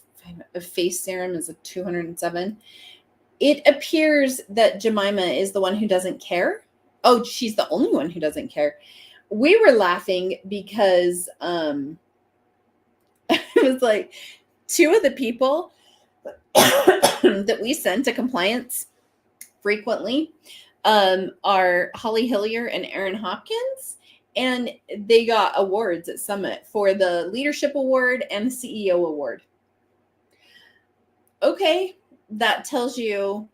Speaker 1: A face serum is a 207. It appears that Jemima is the one who doesn't care. Oh, she's the only one who doesn't care. We were laughing because it was like 2 of the people that we send to compliance frequently are Holly Hillier and Aaron Hopkins, and they got awards at Summit for the Leadership Award and the CEO Award. Okay, that tells you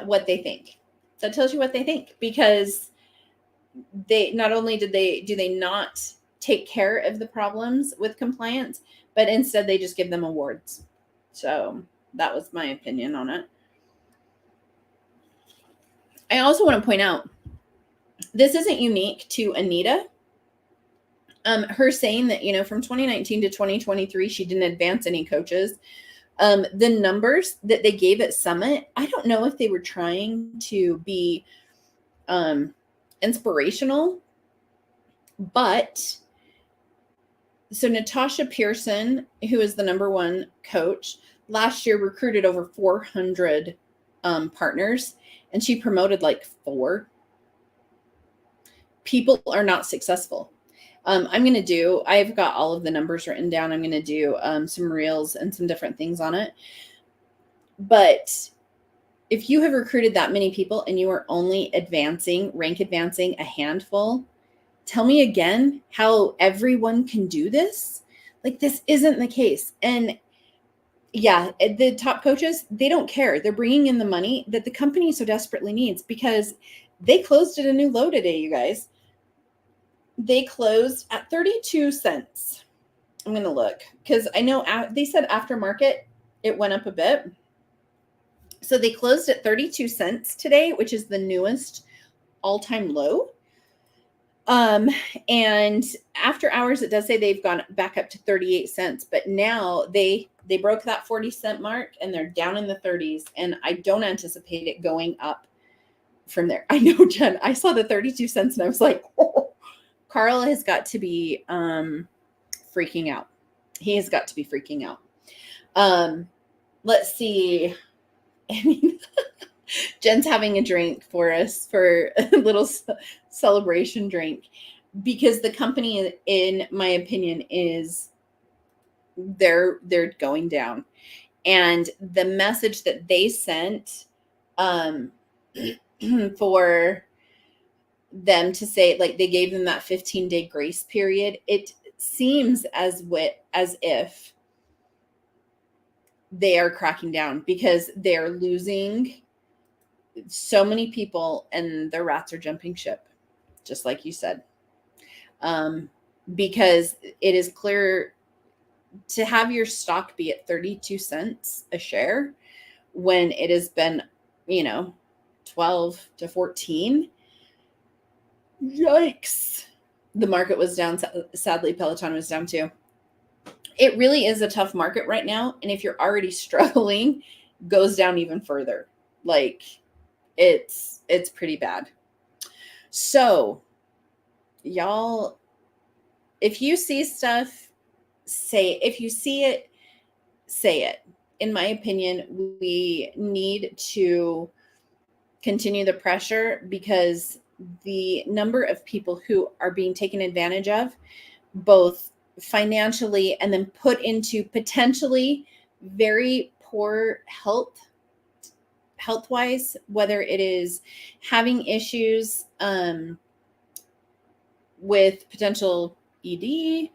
Speaker 1: what they think. That tells you what they think, because they not only do they not take care of the problems with compliance, but instead they just give them awards. So that was my opinion on it. I also want to point out, this isn't unique to Anita. Her saying that, from 2019 to 2023, she didn't advance any coaches. The numbers that they gave at Summit, I don't know if they were trying to be inspirational, but so Natasha Pearson, who is the #1 coach, last year recruited over 400 partners, and she promoted like 4. People are not successful. I've got all of the numbers written down. I'm going to do some reels and some different things on it. But if you have recruited that many people and you are only rank advancing a handful, tell me again how everyone can do this. Like, this isn't the case. And yeah, the top coaches, they don't care. They're bringing in the money that the company so desperately needs, because they closed at a new low today, you guys. They closed at 32 cents. I'm going to look, because I know they said aftermarket, it went up a bit. So they closed at 32 cents today, which is the newest all-time low. And after hours, it does say they've gone back up to 38 cents, but now they broke that 40-cent mark and they're down in the 30s. And I don't anticipate it going up from there. I know, Jen, I saw the 32 cents and I was like, oh, Carl has got to be freaking out. He has got to be freaking out. Let's see. I mean, Jen's having a drink for us, for a little celebration drink, because the company, in my opinion, they're going down. And the message that they sent for them to say, like, they gave them that 15-day grace period. It seems as if they are cracking down because they're losing so many people and the rats are jumping ship, just like you said. Because it is clear to have your stock be at 32 cents a share when it has been, 12 to 14. Yikes. The market was down. Sadly, Peloton was down too. It really is a tough market right now. And if you're already struggling, goes down even further. Like, it's pretty bad. So, y'all, if you see stuff, if you see it, say it. In my opinion, we need to continue the pressure because the number of people who are being taken advantage of, both financially and then put into potentially very poor health-wise, whether it is having issues with potential ED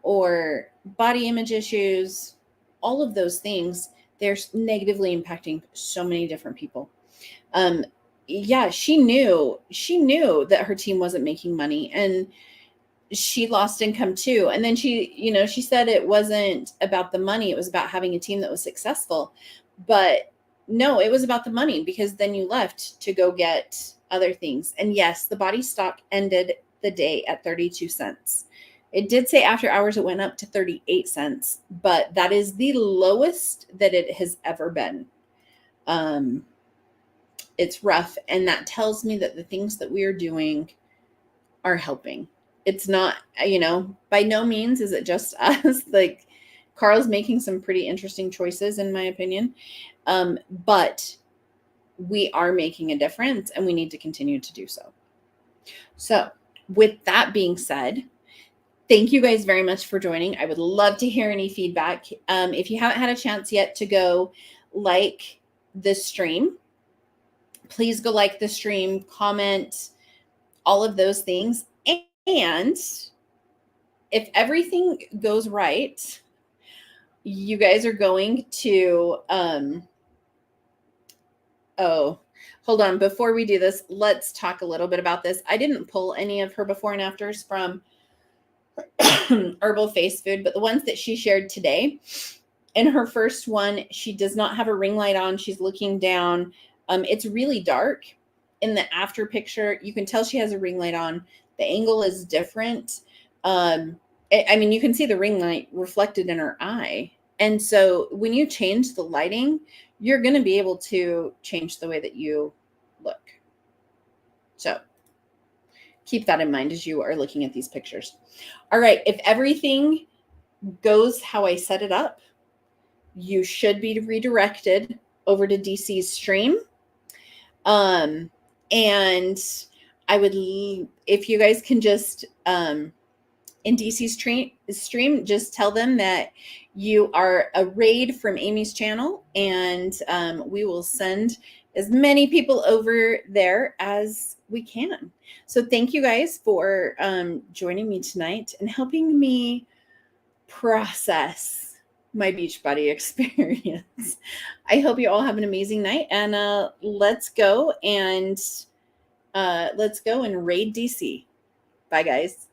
Speaker 1: or body image issues, all of those things, they're negatively impacting so many different people. Yeah, she knew that her team wasn't making money and she lost income too. And then she said it wasn't about the money. It was about having a team that was successful. But no, it was about the money because then you left to go get other things. And yes, the body stock ended the day at 32 cents. It did say after hours it went up to 38 cents, but that is the lowest that it has ever been. It's rough. And that tells me that the things that we are doing are helping. It's not, by no means is it just us. Like, Carl's making some pretty interesting choices, in my opinion. But we are making a difference and we need to continue to do so. So with that being said, thank you guys very much for joining. I would love to hear any feedback. If you haven't had a chance yet to go like this stream, please go like the stream, comment, all of those things. And if everything goes right, you guys are going to, hold on. Before we do this, let's talk a little bit about this. I didn't pull any of her before and afters from Herbal Face Food, but the ones that she shared today, in her first one, she does not have a ring light on. She's looking down. It's really dark. In the after picture, you can tell she has a ring light on. The angle is different. You can see the ring light reflected in her eye. And so when you change the lighting, you're going to be able to change the way that you look. So keep that in mind as you are looking at these pictures. All right. If everything goes how I set it up, you should be redirected over to DC's stream. And I would, if you guys can just, in DC's stream, just tell them that you are a raid from Amy's channel, and we will send as many people over there as we can. So thank you guys for joining me tonight and helping me process my Beachbody experience. I hope you all have an amazing night, and let's go and raid DC. Bye, guys.